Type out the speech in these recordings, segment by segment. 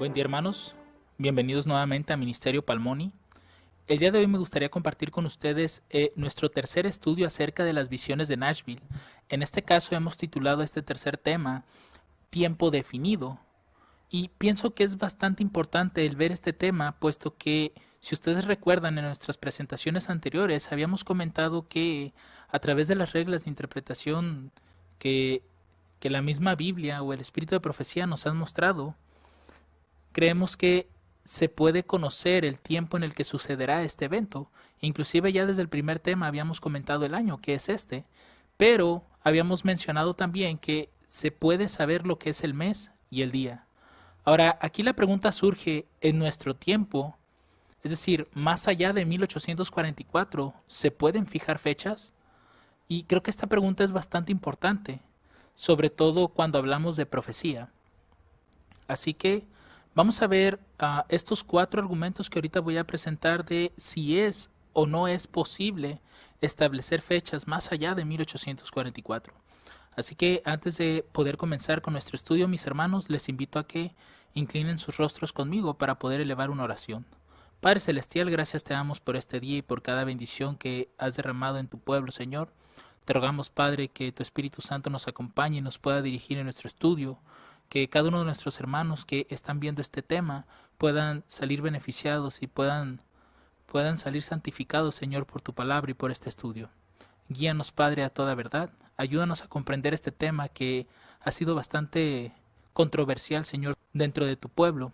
Buen día, hermanos, bienvenidos nuevamente a Ministerio Palmoni. El día de hoy me gustaría compartir con ustedes nuestro tercer estudio acerca de las visiones de Nashville. En este caso hemos titulado este tercer tema Tiempo definido, y pienso que es bastante importante el ver este tema, puesto que, si ustedes recuerdan, en nuestras presentaciones anteriores habíamos comentado que a través de las reglas de interpretación que la misma Biblia o el Espíritu de Profecía nos han mostrado, creemos que se puede conocer el tiempo en el que sucederá este evento. Inclusive ya desde el primer tema habíamos comentado el año, que es este, pero habíamos mencionado también que se puede saber lo que es el mes y el día. Ahora, aquí la pregunta surge: en nuestro tiempo, es decir, más allá de 1844, ¿se pueden fijar fechas? Y creo que esta pregunta es bastante importante, sobre todo cuando hablamos de profecía. Así que vamos a ver estos 4 argumentos que ahorita voy a presentar de si es o no es posible establecer fechas más allá de 1844. Así que antes de poder comenzar con nuestro estudio, mis hermanos, les invito a que inclinen sus rostros conmigo para poder elevar una oración. Padre Celestial, gracias te damos por este día y por cada bendición que has derramado en tu pueblo, Señor. Te rogamos, Padre, que tu Espíritu Santo nos acompañe y nos pueda dirigir en nuestro estudio, que cada uno de nuestros hermanos que están viendo este tema puedan salir beneficiados y puedan salir santificados, Señor, por tu palabra y por este estudio. Guíanos, Padre, a toda verdad. Ayúdanos a comprender este tema que ha sido bastante controversial, Señor, dentro de tu pueblo.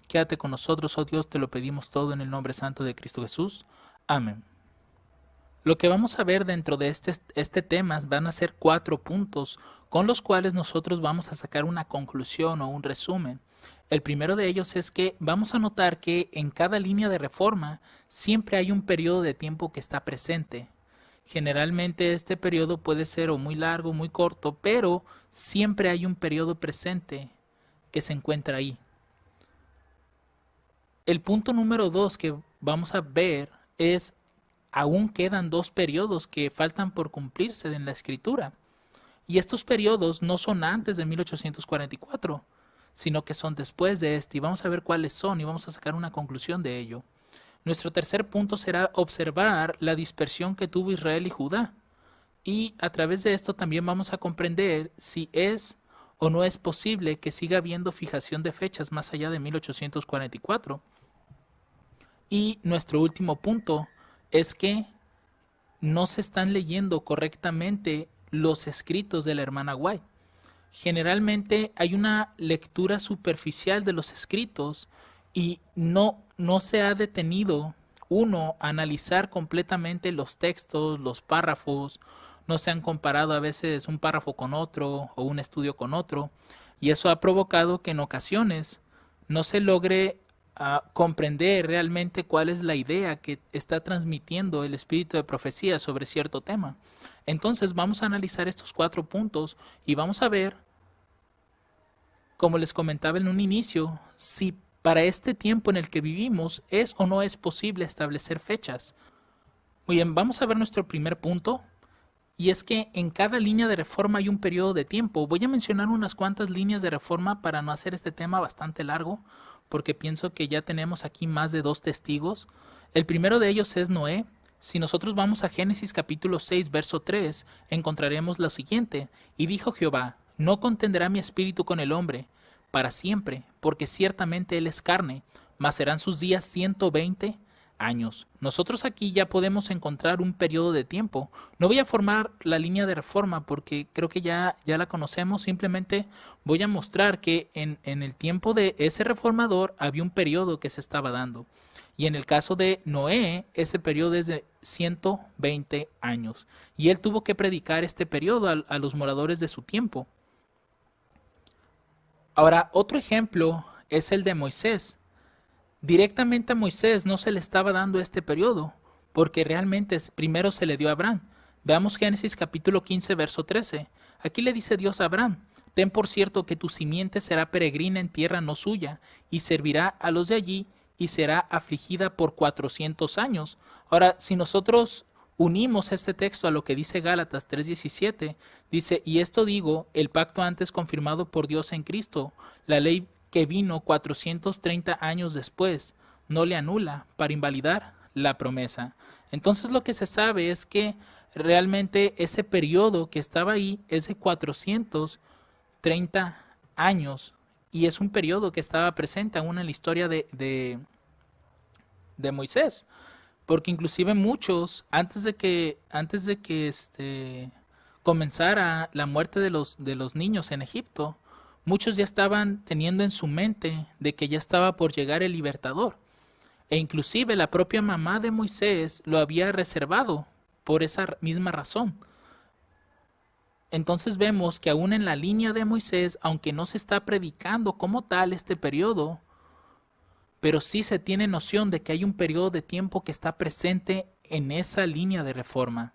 Quédate con nosotros, oh Dios, te lo pedimos todo en el nombre santo de Cristo Jesús. Amén. Lo que vamos a ver dentro de este tema van a ser 4 puntos con los cuales nosotros vamos a sacar una conclusión o un resumen. El primero de ellos es que vamos a notar que en cada línea de reforma siempre hay un periodo de tiempo que está presente. Generalmente este periodo puede ser o muy largo o muy corto, pero siempre hay un periodo presente que se encuentra ahí. El punto número 2 que vamos a ver es: aún quedan 2 periodos que faltan por cumplirse en la escritura. Y estos periodos no son antes de 1844, sino que son después de este. Y vamos a ver cuáles son y vamos a sacar una conclusión de ello. Nuestro tercer punto será observar la dispersión que tuvo Israel y Judá. Y a través de esto también vamos a comprender si es o no es posible que siga habiendo fijación de fechas más allá de 1844. Y nuestro último punto es que no se están leyendo correctamente los escritos de la hermana White. Generalmente hay una lectura superficial de los escritos y no se ha detenido uno a analizar completamente los textos, los párrafos. No se han comparado a veces un párrafo con otro o un estudio con otro, y eso ha provocado que en ocasiones no se logre comprender realmente cuál es la idea que está transmitiendo el espíritu de profecía sobre cierto tema. Entonces vamos a analizar estos 4 puntos y vamos a ver, como les comentaba en un inicio, si para este tiempo en el que vivimos es o no es posible establecer fechas. Muy bien, vamos a ver nuestro primer punto, y es que en cada línea de reforma hay un periodo de tiempo. Voy a mencionar unas cuantas líneas de reforma para no hacer este tema bastante largo, porque pienso que ya tenemos aquí más de 2 testigos. El primero de ellos es Noé. Si nosotros vamos a Génesis capítulo 6, verso 3, encontraremos lo siguiente: y dijo Jehová, no contenderá mi espíritu con el hombre para siempre, porque ciertamente él es carne, mas serán sus días 120 años. Nosotros aquí ya podemos encontrar un periodo de tiempo. No voy a formar la línea de reforma porque creo que ya la conocemos. Simplemente voy a mostrar que en el tiempo de ese reformador había un periodo que se estaba dando. Y en el caso de Noé, ese periodo es de 120 años. Y él tuvo que predicar este periodo a los moradores de su tiempo. Ahora, otro ejemplo es el de Moisés. Directamente a Moisés no se le estaba dando este periodo, porque realmente primero se le dio a Abraham. Veamos Génesis capítulo 15, verso 13. Aquí le dice Dios a Abraham: ten por cierto que tu simiente será peregrina en tierra no suya, y servirá a los de allí, y será afligida por 400 años. Ahora, si nosotros unimos este texto a lo que dice Gálatas 3:17, dice: y esto digo, el pacto antes confirmado por Dios en Cristo, la ley que vino 430 años después no le anula para invalidar la promesa. Entonces lo que se sabe es que realmente ese periodo que estaba ahí es de 430 años y es un periodo que estaba presente aún en la historia de Moisés. Porque inclusive muchos, antes de que comenzara la muerte de los niños en Egipto, muchos ya estaban teniendo en su mente de que ya estaba por llegar el libertador. E inclusive la propia mamá de Moisés lo había reservado por esa misma razón. Entonces vemos que aún en la línea de Moisés, aunque no se está predicando como tal este periodo, pero sí se tiene noción de que hay un periodo de tiempo que está presente en esa línea de reforma.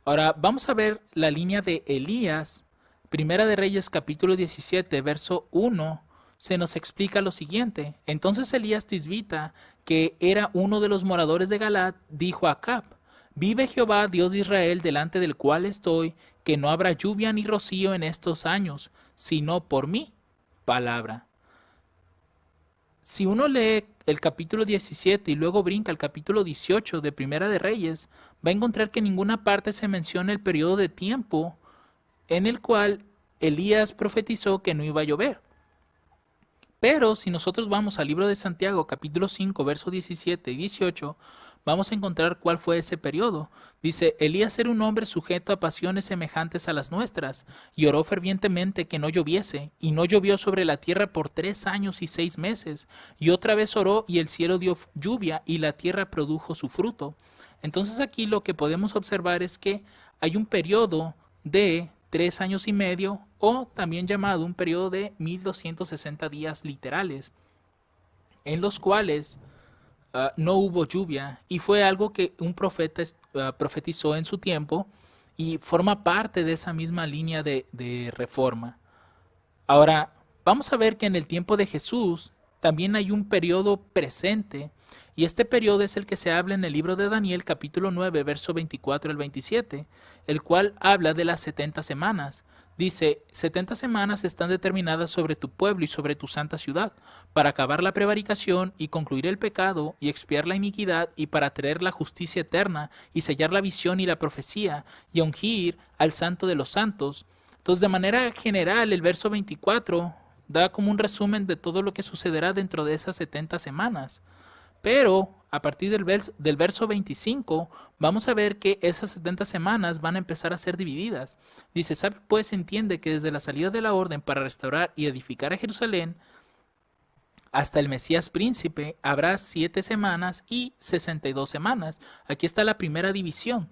Ahora vamos a ver la línea de Elías. Primera de Reyes capítulo 17, verso 1, se nos explica lo siguiente. Entonces Elías Tisbita, que era uno de los moradores de Galaad, dijo a Acab: vive Jehová, Dios de Israel, delante del cual estoy, que no habrá lluvia ni rocío en estos años, sino por mi palabra. Si uno lee el capítulo 17 y luego brinca al capítulo 18 de Primera de Reyes, va a encontrar que en ninguna parte se menciona el periodo de tiempo en el cual Elías profetizó que no iba a llover. Pero si nosotros vamos al libro de Santiago, capítulo 5, versos 17 y 18, vamos a encontrar cuál fue ese periodo. Dice: Elías era un hombre sujeto a pasiones semejantes a las nuestras, y oró fervientemente que no lloviese, y no llovió sobre la tierra por 3 años y 6 meses. Y otra vez oró, y el cielo dio lluvia, y la tierra produjo su fruto. Entonces aquí lo que podemos observar es que hay un periodo de 3 años y medio, o también llamado un periodo de 1260 días literales, en los cuales no hubo lluvia, y fue algo que un profeta profetizó en su tiempo y forma parte de esa misma línea de reforma. Ahora, vamos a ver que en el tiempo de Jesús también hay un periodo presente, y este periodo es el que se habla en el libro de Daniel capítulo 9, verso 24 al 27, el cual habla de las 70 semanas. Dice: 70 semanas están determinadas sobre tu pueblo y sobre tu santa ciudad, para acabar la prevaricación y concluir el pecado y expiar la iniquidad, y para traer la justicia eterna y sellar la visión y la profecía y ungir al santo de los santos. Entonces, de manera general, el verso 24 da como un resumen de todo lo que sucederá dentro de esas 70 semanas. Pero a partir del verso 25 vamos a ver que esas 70 semanas van a empezar a ser divididas. Dice: ¿sabe pues? Entiende que desde la salida de la orden para restaurar y edificar a Jerusalén hasta el Mesías príncipe habrá 7 semanas y 62 semanas. Aquí está la primera división.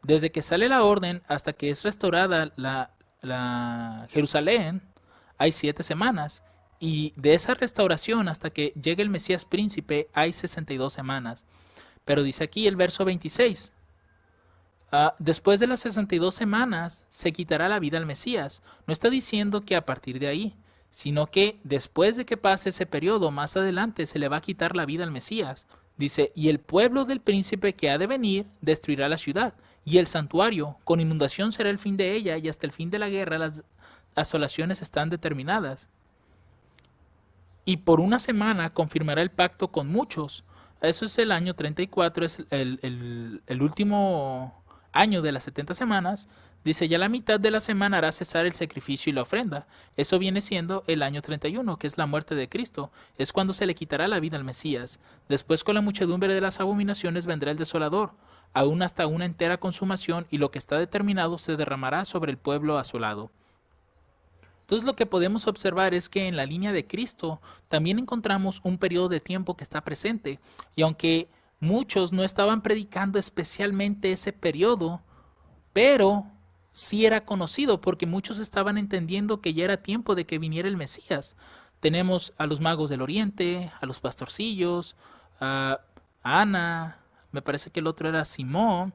Desde que sale la orden hasta que es restaurada la Jerusalén hay 7 semanas. Y de esa restauración hasta que llegue el Mesías príncipe hay 62 semanas. Pero dice aquí el verso 26. Después de las 62 semanas se quitará la vida al Mesías. No está diciendo que a partir de ahí, sino que después de que pase ese periodo, más adelante se le va a quitar la vida al Mesías. Dice: y el pueblo del príncipe que ha de venir destruirá la ciudad, y el santuario, con inundación será el fin de ella, y hasta el fin de la guerra las asolaciones están determinadas. Y por 1 semana confirmará el pacto con muchos. Eso es el año 34, es el último año de las 70 semanas. Dice: ya la mitad de la semana hará cesar el sacrificio y la ofrenda. Eso viene siendo el año 31, que es la muerte de Cristo. Es cuando se le quitará la vida al Mesías. Después, con la muchedumbre de las abominaciones vendrá el desolador, aún hasta una entera consumación, y lo que está determinado se derramará sobre el pueblo asolado. Entonces lo que podemos observar es que en la línea de Cristo también encontramos un periodo de tiempo que está presente, y aunque muchos no estaban predicando especialmente ese periodo, pero sí era conocido porque muchos estaban entendiendo que ya era tiempo de que viniera el Mesías. Tenemos a los magos del Oriente, a los pastorcillos, a Ana, me parece que el otro era Simón,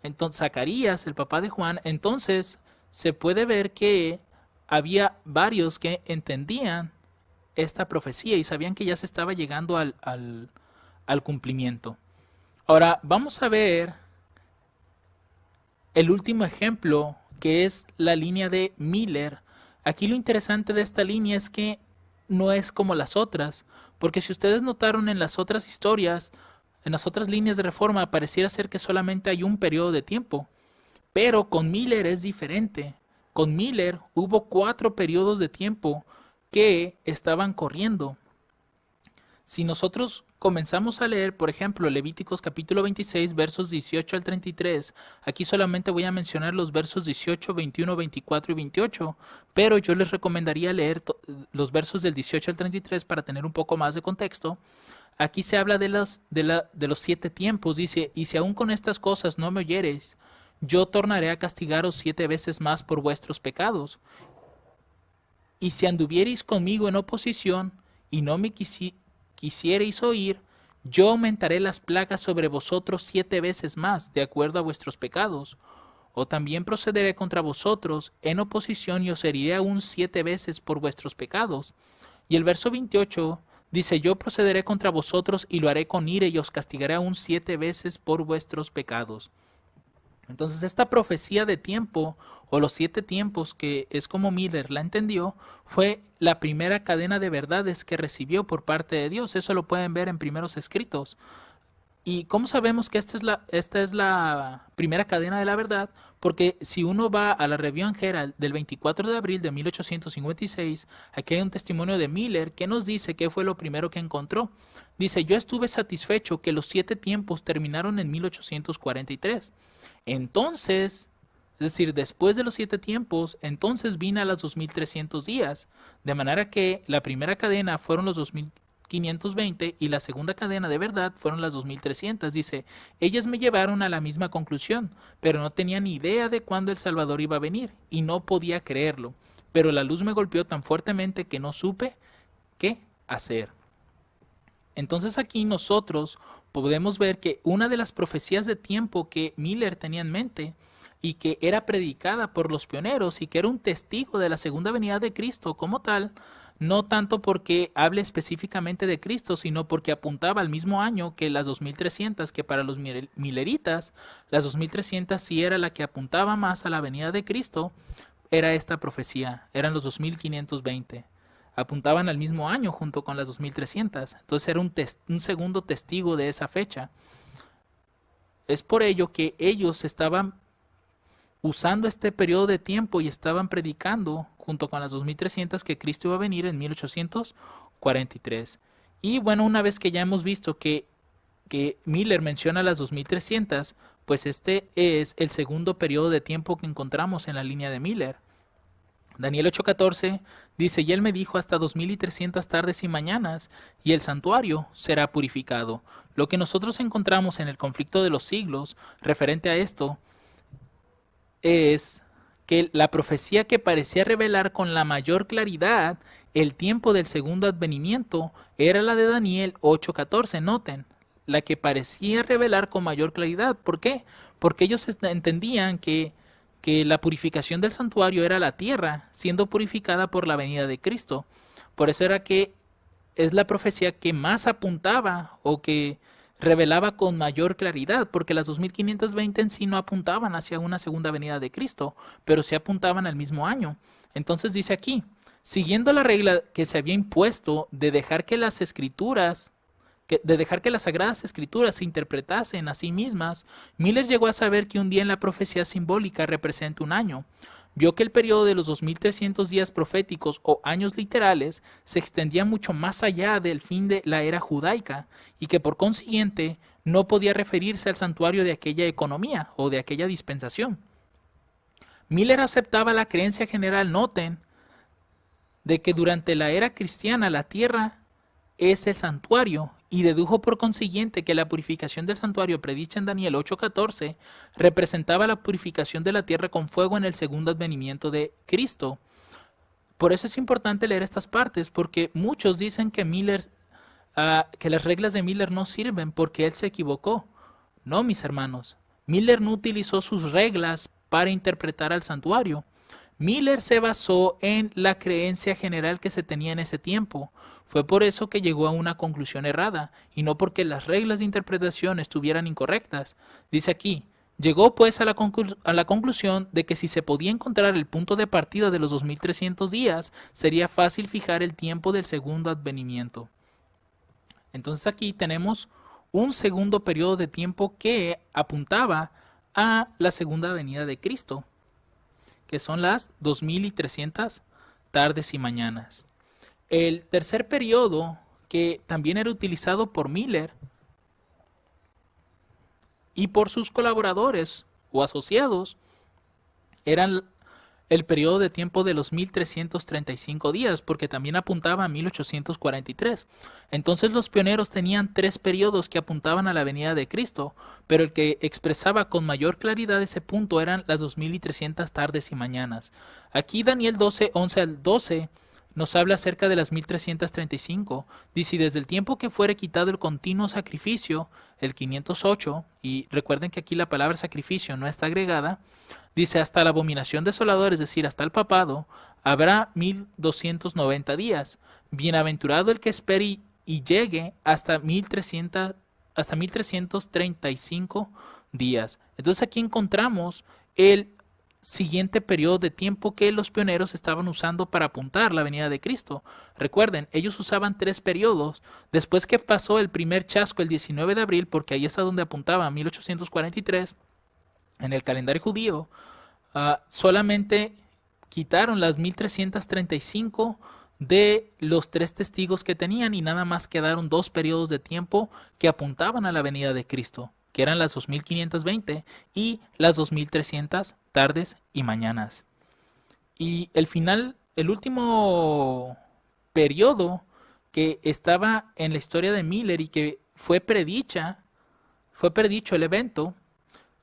entonces Zacarías, el papá de Juan. Entonces se puede ver que había varios que entendían esta profecía y sabían que ya se estaba llegando al cumplimiento. Ahora vamos a ver el último ejemplo, que es la línea de Miller. Aquí lo interesante de esta línea es que no es como las otras, porque si ustedes notaron en las otras historias, en las otras líneas de reforma, pareciera ser que solamente hay un periodo de tiempo. Pero con Miller es diferente. Con Miller hubo 4 periodos de tiempo que estaban corriendo. Si nosotros comenzamos a leer, por ejemplo, Levíticos capítulo 26, versos 18 al 33, aquí solamente voy a mencionar los versos 18, 21, 24 y 28, pero yo les recomendaría leer los versos del 18 al 33 para tener un poco más de contexto. Aquí se habla de los 7 tiempos, dice, y si aún con estas cosas no me oyereis, yo tornaré a castigaros 7 veces más por vuestros pecados. Y si anduviereis conmigo en oposición, y no me quisiereis oír, yo aumentaré las plagas sobre vosotros 7 veces más, de acuerdo a vuestros pecados. O también procederé contra vosotros en oposición y os heriré aún 7 veces por vuestros pecados. Y el verso 28 dice, yo procederé contra vosotros y lo haré con ira y os castigaré aún 7 veces por vuestros pecados. Entonces esta profecía de tiempo, o los 7 tiempos, que es como Miller la entendió, fue la primera cadena de verdades que recibió por parte de Dios. Eso lo pueden ver en primeros escritos. ¿Y cómo sabemos que esta es la primera cadena de la verdad? Porque si uno va a la Review and Herald del 24 de abril de 1856, aquí hay un testimonio de Miller que nos dice qué fue lo primero que encontró. Dice, yo estuve satisfecho que los 7 tiempos terminaron en 1843. Entonces, es decir, después de los 7 tiempos, entonces vino a los 2300 días. De manera que la primera cadena fueron los 2520 y la segunda cadena de verdad fueron las 2300. Dice, ellas me llevaron a la misma conclusión, pero no tenía ni idea de cuándo el Salvador iba a venir y no podía creerlo. Pero la luz me golpeó tan fuertemente que no supe qué hacer. Entonces aquí nosotros podemos ver que una de las profecías de tiempo que Miller tenía en mente y que era predicada por los pioneros y que era un testigo de la segunda venida de Cristo como tal, no tanto porque hable específicamente de Cristo, sino porque apuntaba al mismo año que las 2300, que para los milleritas, las 2300 sí era la que apuntaba más a la venida de Cristo, era esta profecía, eran los 2520. Apuntaban al mismo año junto con las 2300. Entonces era un segundo testigo de esa fecha. Es por ello que ellos estaban usando este periodo de tiempo y estaban predicando junto con las 2300 que Cristo iba a venir en 1843. Y bueno, una vez que ya hemos visto que Miller menciona las 2300, pues este es el segundo periodo de tiempo que encontramos en la línea de Miller. Daniel 8:14 dice, y él me dijo hasta 2300 tardes y mañanas, y el santuario será purificado. Lo que nosotros encontramos en el conflicto de los siglos referente a esto es que la profecía que parecía revelar con la mayor claridad el tiempo del segundo advenimiento era la de Daniel 8:14. Noten, la que parecía revelar con mayor claridad. ¿Por qué? Porque ellos entendían que la purificación del santuario era la tierra siendo purificada por la venida de Cristo. Por eso era que es la profecía que más apuntaba o que revelaba con mayor claridad, porque las 2520 en sí no apuntaban hacia una segunda venida de Cristo, pero sí apuntaban al mismo año. Entonces dice aquí, siguiendo la regla que se había impuesto de dejar que las Sagradas Escrituras se interpretasen a sí mismas, Miller llegó a saber que un día en la profecía simbólica representa un año. Vio que el periodo de los 2300 días proféticos o años literales se extendía mucho más allá del fin de la era judaica y que por consiguiente no podía referirse al santuario de aquella economía o de aquella dispensación. Miller aceptaba la creencia general, noten, de que durante la era cristiana la tierra es el santuario y dedujo por consiguiente que la purificación del santuario predicha en Daniel 8:14 representaba la purificación de la tierra con fuego en el segundo advenimiento de Cristo. Por eso es importante leer estas partes, porque muchos dicen que que las reglas de Miller no sirven porque él se equivocó. No, mis hermanos, Miller no utilizó sus reglas para interpretar al santuario. Miller se basó en la creencia general que se tenía en ese tiempo. Fue por eso que llegó a una conclusión errada, y no porque las reglas de interpretación estuvieran incorrectas. Dice aquí, Llegó pues a la conclusión de que si se podía encontrar el punto de partida de los 2300 días, sería fácil fijar el tiempo del segundo advenimiento. Entonces aquí tenemos un segundo periodo de tiempo que apuntaba a la segunda venida de Cristo, que son las 2300 tardes y mañanas. El tercer periodo, que también era utilizado por Miller y por sus colaboradores o asociados, eran el periodo de tiempo de los 1335 días, porque también apuntaba a 1843. Entonces los pioneros tenían tres periodos que apuntaban a la venida de Cristo, pero el que expresaba con mayor claridad ese punto eran las 2300 tardes y mañanas. Aquí Daniel 12, 11 al 12 nos habla acerca de las 1335. Dice: y desde el tiempo que fuere quitado el continuo sacrificio, el 508, y recuerden que aquí la palabra sacrificio no está agregada, dice: hasta la abominación desoladora, es decir, hasta el papado, habrá 1290 días. Bienaventurado el que espere y llegue hasta 1335 días. Entonces aquí encontramos el siguiente periodo de tiempo que los pioneros estaban usando para apuntar la venida de Cristo. Recuerden, ellos usaban tres periodos. Después que pasó el primer chasco el 19 de abril, porque ahí es a donde apuntaba 1843, en el calendario judío, solamente quitaron las 1335 de los tres testigos que tenían y nada más quedaron dos periodos de tiempo que apuntaban a la venida de Cristo, que eran las 2520 y las 2300 tardes y mañanas. Y el último periodo que estaba en la historia de Miller y que fue predicho el evento,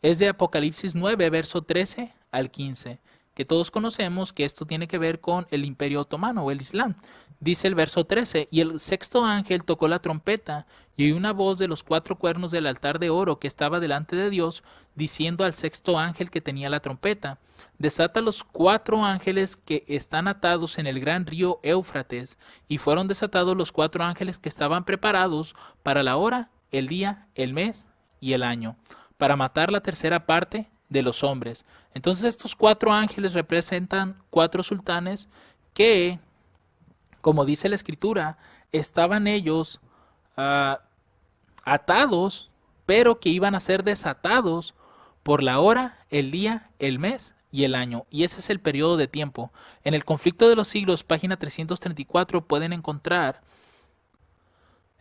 es de Apocalipsis 9, verso 13 al 15, que todos conocemos que esto tiene que ver con el Imperio Otomano o el Islam. Dice el verso 13: y el sexto ángel tocó la trompeta, y oí una voz de los cuatro cuernos del altar de oro que estaba delante de Dios, diciendo al sexto ángel que tenía la trompeta: desata los cuatro ángeles que están atados en el gran río Éufrates. Y fueron desatados los cuatro ángeles que estaban preparados para la hora, el día, el mes y el año, para matar la tercera parte de los hombres. Entonces estos cuatro ángeles representan cuatro sultanes que, como dice la escritura, estaban ellos atados, pero que iban a ser desatados por la hora, el día, el mes y el año. Y ese es el periodo de tiempo. En el Conflicto de los Siglos, página 334, pueden encontrar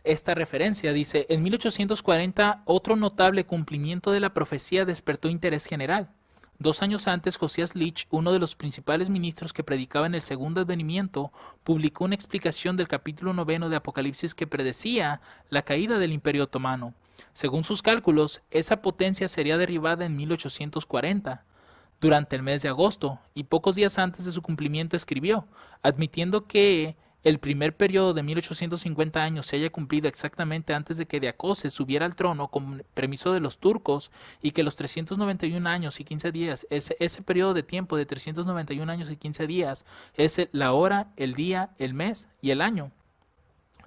esta referencia. Dice: en 1840, otro notable cumplimiento de la profecía despertó interés general. 2 años antes, Josías Leach, uno de los principales ministros que predicaba en el segundo advenimiento, publicó una explicación del capítulo 9 de Apocalipsis que predecía la caída del Imperio Otomano. Según sus cálculos, esa potencia sería derribada en 1840, durante el mes de agosto, y pocos días antes de su cumplimiento escribió, admitiendo que el primer periodo de 1850 años se haya cumplido exactamente antes de que Deacoses subiera al trono con permiso de los turcos, y que los 391 años y 15 días, ese periodo de tiempo de 391 años y 15 días, es la hora, el día, el mes y el año.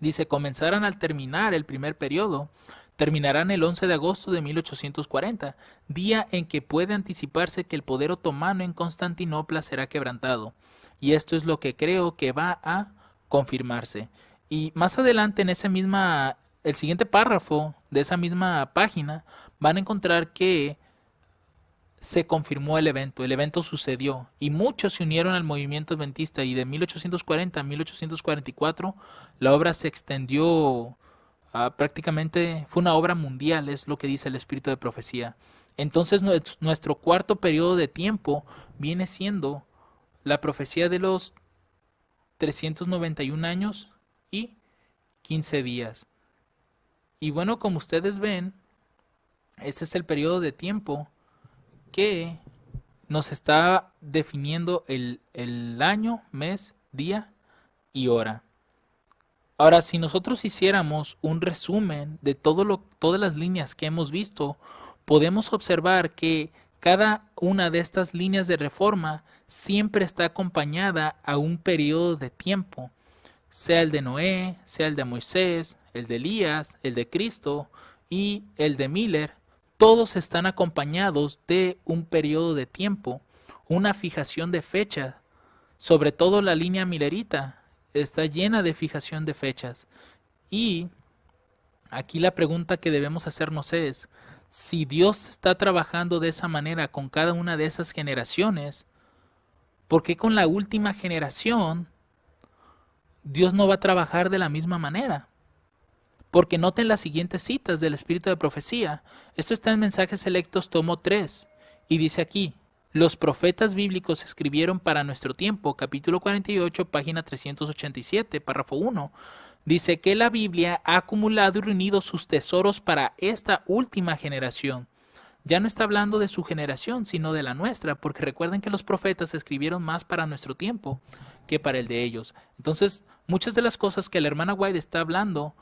Dice: comenzarán al terminar el primer periodo, terminarán el 11 de agosto de 1840, día en que puede anticiparse que el poder otomano en Constantinopla será quebrantado. Y esto es lo que creo que va a confirmarse. Y más adelante en el siguiente párrafo de esa misma página, van a encontrar que se confirmó el evento sucedió, y muchos se unieron al movimiento adventista, y de 1840 a 1844 la obra se extendió prácticamente, fue una obra mundial, es lo que dice el espíritu de profecía. Entonces nuestro cuarto periodo de tiempo viene siendo la profecía de los 391 años y 15 días. Y bueno, como ustedes ven, este es el periodo de tiempo que nos está definiendo el año, mes, día y hora. Ahora, si nosotros hiciéramos un resumen de todas las líneas que hemos visto, podemos observar que cada una de estas líneas de reforma siempre está acompañada a un periodo de tiempo, sea el de Noé, sea el de Moisés, el de Elías, el de Cristo y el de Miller. todos están acompañados de un periodo de tiempo, una fijación de fecha. Sobre todo la línea milerita está llena de fijación de fechas. Y aquí la pregunta que debemos hacernos es, si Dios está trabajando de esa manera con cada una de esas generaciones, ¿por qué con la última generación Dios no va a trabajar de la misma manera? Porque noten las siguientes citas del Espíritu de Profecía. Esto está en Mensajes Selectos, tomo 3, y dice aquí, los profetas bíblicos escribieron para nuestro tiempo, capítulo 48, página 387, párrafo 1. Dice que la Biblia ha acumulado y reunido sus tesoros para esta última generación. Ya no está hablando de su generación, sino de la nuestra, porque recuerden que los profetas escribieron más para nuestro tiempo que para el de ellos. Entonces, muchas de las cosas que la hermana White está hablando,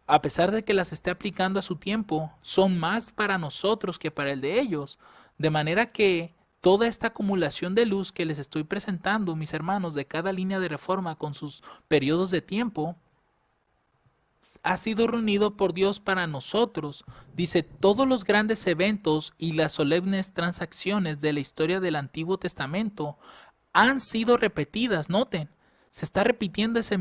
a pesar de que las esté aplicando a su tiempo, son más para nosotros que para el de ellos. De manera que toda esta acumulación de luz que les estoy presentando, mis hermanos, de cada línea de reforma con sus periodos de tiempo, ha sido reunido por Dios para nosotros. Dice, todos los grandes eventos y las solemnes transacciones de la historia del Antiguo Testamento han sido repetidas. Noten, se está repitiendo esa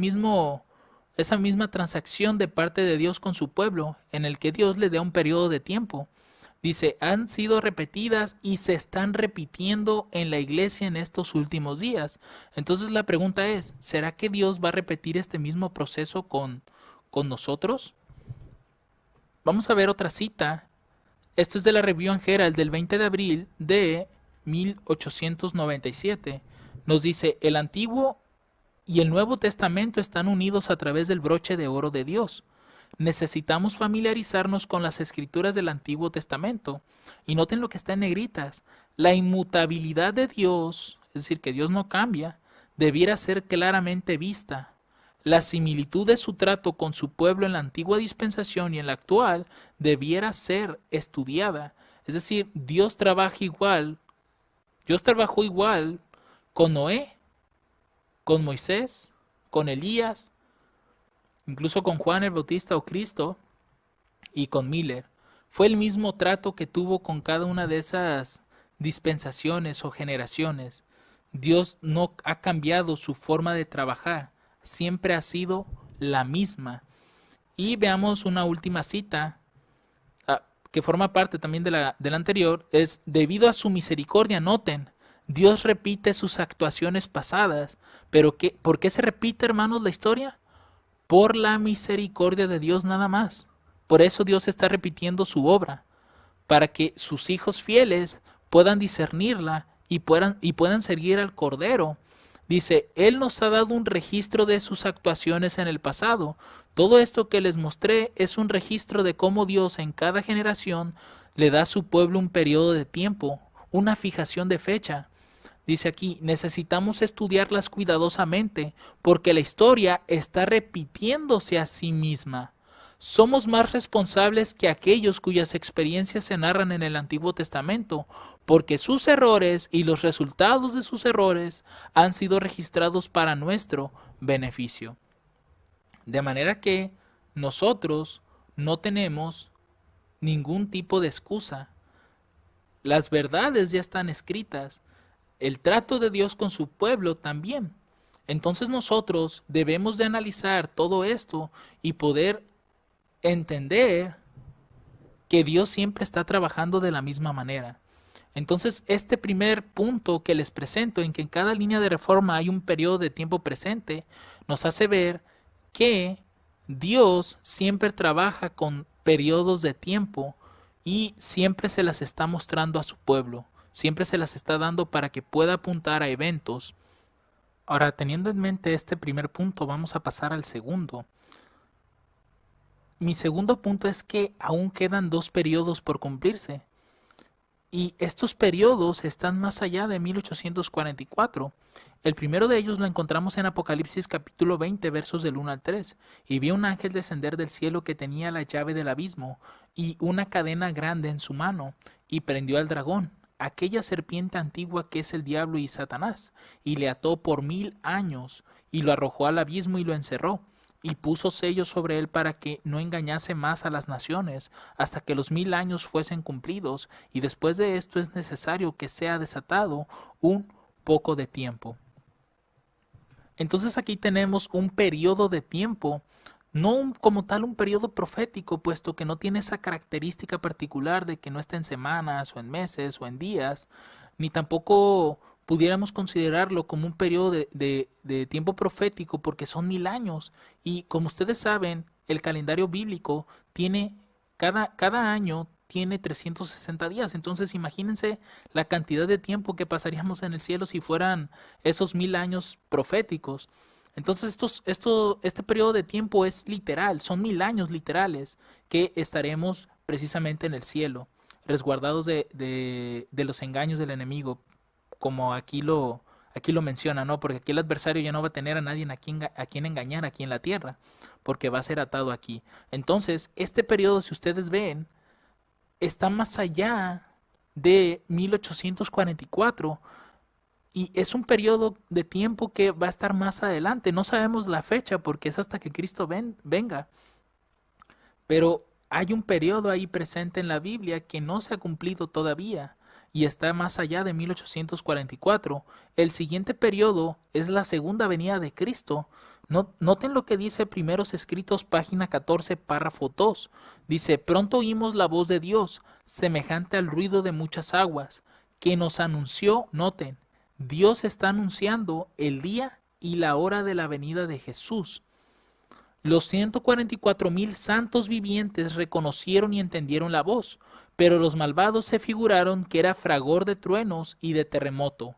misma transacción de parte de Dios con su pueblo, en el que Dios le da un periodo de tiempo. Dice, han sido repetidas y se están repitiendo en la iglesia en estos últimos días. Entonces la pregunta es, ¿será que Dios va a repetir este mismo proceso con nosotros? Vamos a ver otra cita. Esto es de la Review and Herald del 20 de abril de 1897. Nos dice, el Antiguo y el Nuevo Testamento están unidos a través del broche de oro de Dios. Necesitamos familiarizarnos con las escrituras del Antiguo Testamento. Y noten lo que está en negritas. La inmutabilidad de Dios, es decir, que Dios no cambia, debiera ser claramente vista. La similitud de su trato con su pueblo en la antigua dispensación y en la actual debiera ser estudiada. Es decir, Dios trabajó igual con Noé, con Moisés, con Elías, incluso con Juan el Bautista o Cristo y con Miller. Fue el mismo trato que tuvo con cada una de esas dispensaciones o generaciones. Dios no ha cambiado su forma de trabajar. Siempre ha sido la misma. Y veamos una última cita que forma parte también de la anterior. Es, debido a su misericordia, noten, Dios repite sus actuaciones pasadas. Pero ¿por qué se repite, hermanos, la historia? Por la misericordia de Dios nada más. Por eso Dios está repitiendo su obra, para que sus hijos fieles puedan discernirla y puedan seguir al Cordero. Dice, Él nos ha dado un registro de sus actuaciones en el pasado. Todo esto que les mostré es un registro de cómo Dios en cada generación le da a su pueblo un periodo de tiempo, una fijación de fecha. Dice aquí, necesitamos estudiarlas cuidadosamente porque la historia está repitiéndose a sí misma. Somos más responsables que aquellos cuyas experiencias se narran en el Antiguo Testamento, porque sus errores y los resultados de sus errores han sido registrados para nuestro beneficio. De manera que nosotros no tenemos ningún tipo de excusa. Las verdades ya están escritas. El trato de Dios con su pueblo también. Entonces nosotros debemos de analizar todo esto y poder entender que Dios siempre está trabajando de la misma manera. Entonces, este primer punto que les presento, en que en cada línea de reforma hay un periodo de tiempo presente, nos hace ver que Dios siempre trabaja con periodos de tiempo y siempre se las está mostrando a su pueblo. Siempre se las está dando para que pueda apuntar a eventos. Ahora, teniendo en mente este primer punto, vamos a pasar al segundo. Mi segundo punto es que aún quedan 2 periodos por cumplirse. Y estos periodos están más allá de 1844. El primero de ellos lo encontramos en Apocalipsis capítulo 20, versos del 1 al 3. Y vi un ángel descender del cielo que tenía la llave del abismo y una cadena grande en su mano, y prendió al dragón, aquella serpiente antigua que es el diablo y Satanás, y le ató por 1000 años, y lo arrojó al abismo y lo encerró, y puso sellos sobre él para que no engañase más a las naciones, hasta que los 1000 años fuesen cumplidos, y después de esto es necesario que sea desatado un poco de tiempo. Entonces aquí tenemos un periodo de tiempo, no como tal un periodo profético, puesto que no tiene esa característica particular de que no está en semanas o en meses o en días, ni tampoco pudiéramos considerarlo como un periodo de tiempo profético, porque son 1000 años. Y como ustedes saben, el calendario bíblico tiene, cada año tiene 360 días. Entonces imagínense la cantidad de tiempo que pasaríamos en el cielo si fueran esos 1000 años proféticos. Entonces este periodo de tiempo es literal, son 1000 años literales que estaremos precisamente en el cielo, resguardados de los engaños del enemigo, como aquí lo menciona, ¿no? Porque aquí el adversario ya no va a tener a nadie a quien engañar aquí en la tierra, porque va a ser atado aquí. Entonces, este periodo, si ustedes ven, está más allá de 1844 y es un periodo de tiempo que va a estar más adelante. No sabemos la fecha porque es hasta que Cristo venga. Pero hay un periodo ahí presente en la Biblia que no se ha cumplido todavía y está más allá de 1844. El siguiente periodo es la segunda venida de Cristo. Noten lo que dice Primeros Escritos, página 14, párrafo 2. Dice, pronto oímos la voz de Dios, semejante al ruido de muchas aguas, que nos anunció, noten, Dios está anunciando el día y la hora de la venida de Jesús. Los 144,000 santos vivientes reconocieron y entendieron la voz, pero los malvados se figuraron que era fragor de truenos y de terremoto.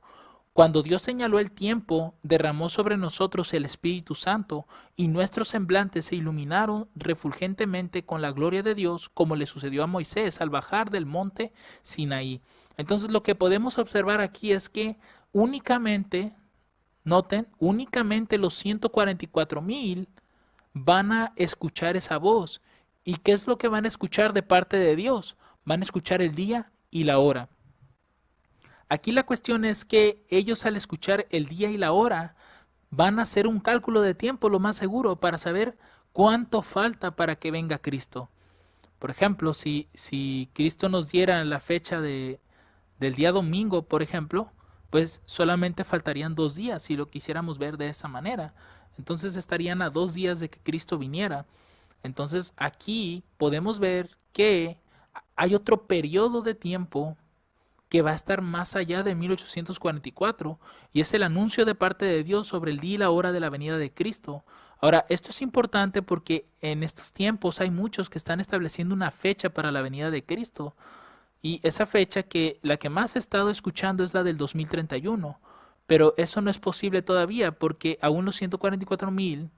Cuando Dios señaló el tiempo, derramó sobre nosotros el Espíritu Santo, y nuestros semblantes se iluminaron refulgentemente con la gloria de Dios, como le sucedió a Moisés al bajar del monte Sinaí. Entonces lo que podemos observar aquí es que únicamente, noten, únicamente los 144,000 van a escuchar esa voz. ¿Y qué es lo que van a escuchar de parte de Dios? Van a escuchar el día y la hora. Aquí la cuestión es que ellos al escuchar el día y la hora van a hacer un cálculo de tiempo lo más seguro para saber cuánto falta para que venga Cristo. Por ejemplo, si Cristo nos diera la fecha del día domingo, por ejemplo, pues solamente faltarían 2 días si lo quisiéramos ver de esa manera. Entonces estarían a 2 días de que Cristo viniera. Entonces aquí podemos ver que hay otro periodo de tiempo que va a estar más allá de 1844 y es el anuncio de parte de Dios sobre el día y la hora de la venida de Cristo. Ahora, esto es importante porque en estos tiempos hay muchos que están estableciendo una fecha para la venida de Cristo y esa fecha que la que más he estado escuchando es la del 2031, pero eso no es posible todavía porque aún los 144,000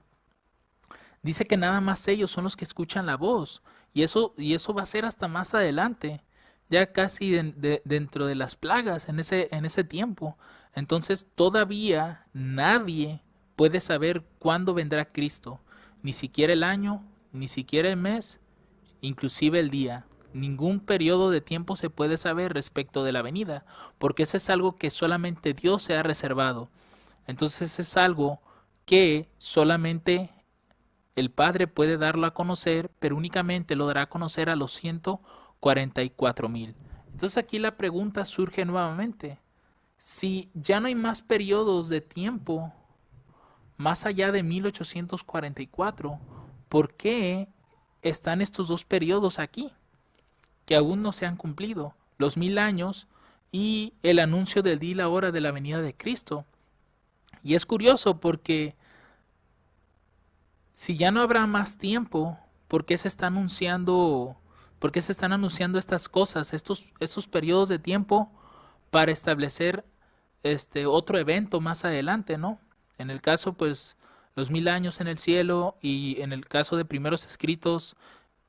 dice que nada más ellos son los que escuchan la voz y eso va a ser hasta más adelante, ya casi dentro de las plagas en ese tiempo. Entonces todavía nadie puede saber cuándo vendrá Cristo, ni siquiera el año, ni siquiera el mes, inclusive el día. Ningún periodo de tiempo se puede saber respecto de la venida, porque eso es algo que solamente Dios se ha reservado. Entonces es algo que solamente el Padre puede darlo a conocer, pero únicamente lo dará a conocer a los 144,000. Entonces aquí la pregunta surge nuevamente. Si ya no hay más periodos de tiempo más allá de 1844, ¿por qué están estos 2 periodos aquí que aún no se han cumplido? Los 1000 años y el anuncio del día y la hora de la venida de Cristo. Y es curioso porque si ya no habrá más tiempo, ¿por qué se están anunciando estas cosas, estos periodos de tiempo para establecer otro evento más adelante, ¿no? En el caso, pues, los 1000 años en el cielo y en el caso de Primeros Escritos,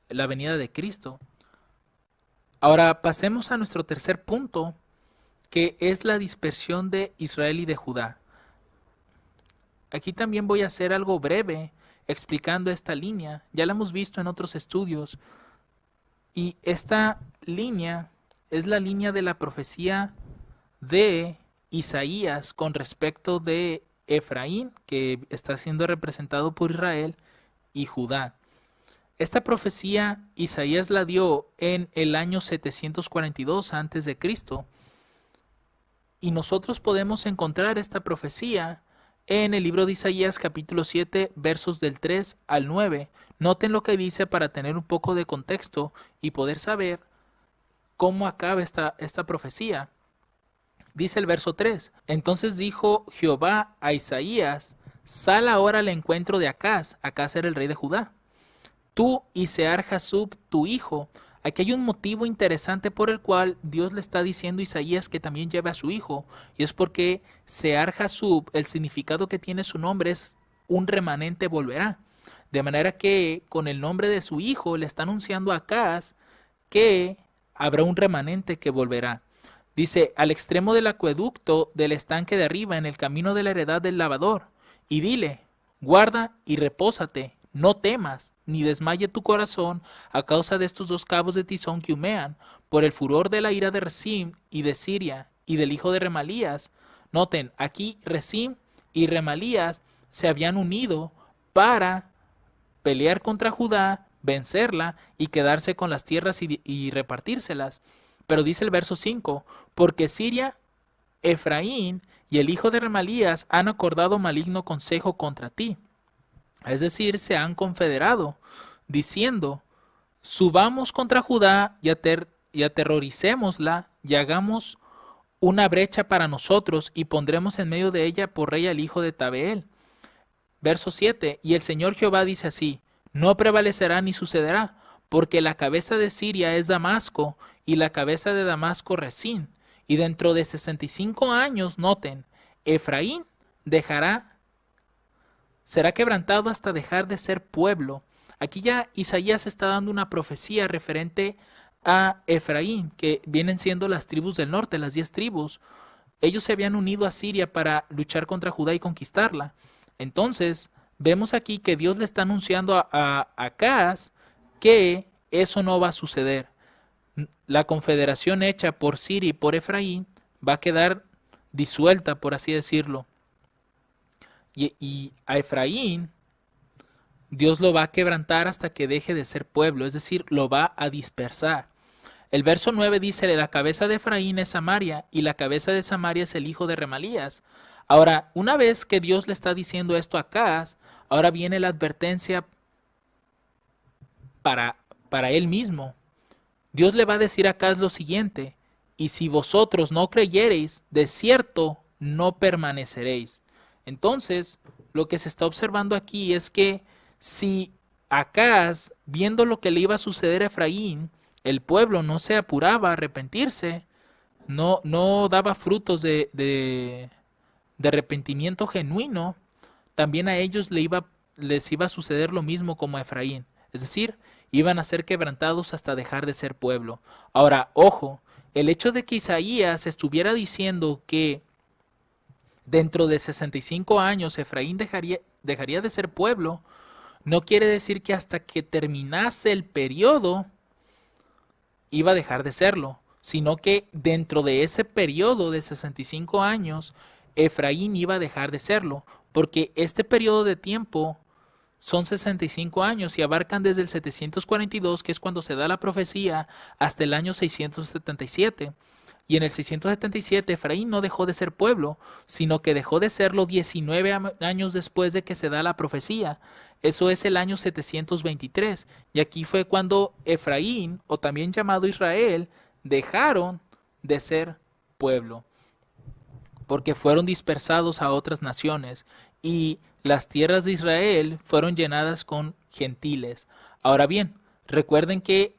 la venida de Cristo. Ahora pasemos a nuestro tercer punto, que es la dispersión de Israel y de Judá. Aquí también voy a hacer algo breve explicando esta línea. Ya la hemos visto en otros estudios. Y esta línea es la línea de la profecía de Isaías con respecto de Efraín, que está siendo representado por Israel, y Judá. Esta profecía Isaías la dio en el año 742 a.C. y nosotros podemos encontrar esta profecía en el libro de Isaías capítulo 7 versos del 3 al 9. Noten lo que dice para tener un poco de contexto y poder saber cómo acaba esta profecía. Dice el verso 3: Entonces dijo Jehová a Isaías: Sal ahora al encuentro de Acaz. Acaz era el rey de Judá. Tú y Sear-Jasub, tu hijo. Aquí hay un motivo interesante por el cual Dios le está diciendo a Isaías que también lleve a su hijo, y es porque Sear-Jasub, el significado que tiene su nombre es un remanente volverá. De manera que con el nombre de su hijo le está anunciando a Acaz que habrá un remanente que volverá. Dice: al extremo del acueducto del estanque de arriba, en el camino de la heredad del lavador, y dile: guarda y repósate, no temas, ni desmaye tu corazón a causa de estos dos cabos de tizón que humean, por el furor de la ira de Rezín y de Siria y del hijo de Remalías. Noten, aquí Rezín y Remalías se habían unido para pelear contra Judá, vencerla y quedarse con las tierras y repartírselas. Pero dice el verso 5, porque Siria, Efraín y el hijo de Remalías han acordado maligno consejo contra ti. Es decir, se han confederado, diciendo: subamos contra Judá y aterroricémosla, y hagamos una brecha para nosotros, y pondremos en medio de ella por rey al hijo de Tabeel. Verso 7, y el Señor Jehová dice así: no prevalecerá ni sucederá, porque la cabeza de Siria es Damasco, y la cabeza de Damasco Rezín. Y dentro de 65 años, noten, Efraín será quebrantado hasta dejar de ser pueblo. Aquí ya Isaías está dando una profecía referente a Efraín, que vienen siendo las tribus del norte, las 10 tribus. Ellos se habían unido a Siria para luchar contra Judá y conquistarla. Entonces, vemos aquí que Dios le está anunciando a Acaz que eso no va a suceder. La confederación hecha por Siria y por Efraín va a quedar disuelta, por así decirlo. Y a Efraín, Dios lo va a quebrantar hasta que deje de ser pueblo, es decir, lo va a dispersar. El verso 9 dice: la cabeza de Efraín es Samaria, y la cabeza de Samaria es el hijo de Remalías. Ahora, una vez que Dios le está diciendo esto a Acaz, ahora viene la advertencia para él mismo. Dios le va a decir a Acaz lo siguiente: y si vosotros no creyereis, de cierto no permaneceréis. Entonces, lo que se está observando aquí es que si Acaz, viendo lo que le iba a suceder a Efraín, el pueblo no se apuraba a arrepentirse, no daba frutos de arrepentimiento genuino, también a ellos les iba a suceder lo mismo como a Efraín. Es decir, iban a ser quebrantados hasta dejar de ser pueblo. Ahora, ojo, el hecho de que Isaías estuviera diciendo que dentro de 65 años Efraín dejaría de ser pueblo, no quiere decir que hasta que terminase el periodo iba a dejar de serlo, sino que dentro de ese periodo de 65 años Efraín iba a dejar de serlo, porque este periodo de tiempo son 65 años y abarcan desde el 742, que es cuando se da la profecía, hasta el año 677. Y en el 677 Efraín no dejó de ser pueblo, sino que dejó de serlo 19 años después de que se da la profecía. Eso es el año 723. Y aquí fue cuando Efraín, o también llamado Israel, dejaron de ser pueblo, porque fueron dispersados a otras naciones y las tierras de Israel fueron llenadas con gentiles. Ahora bien, recuerden que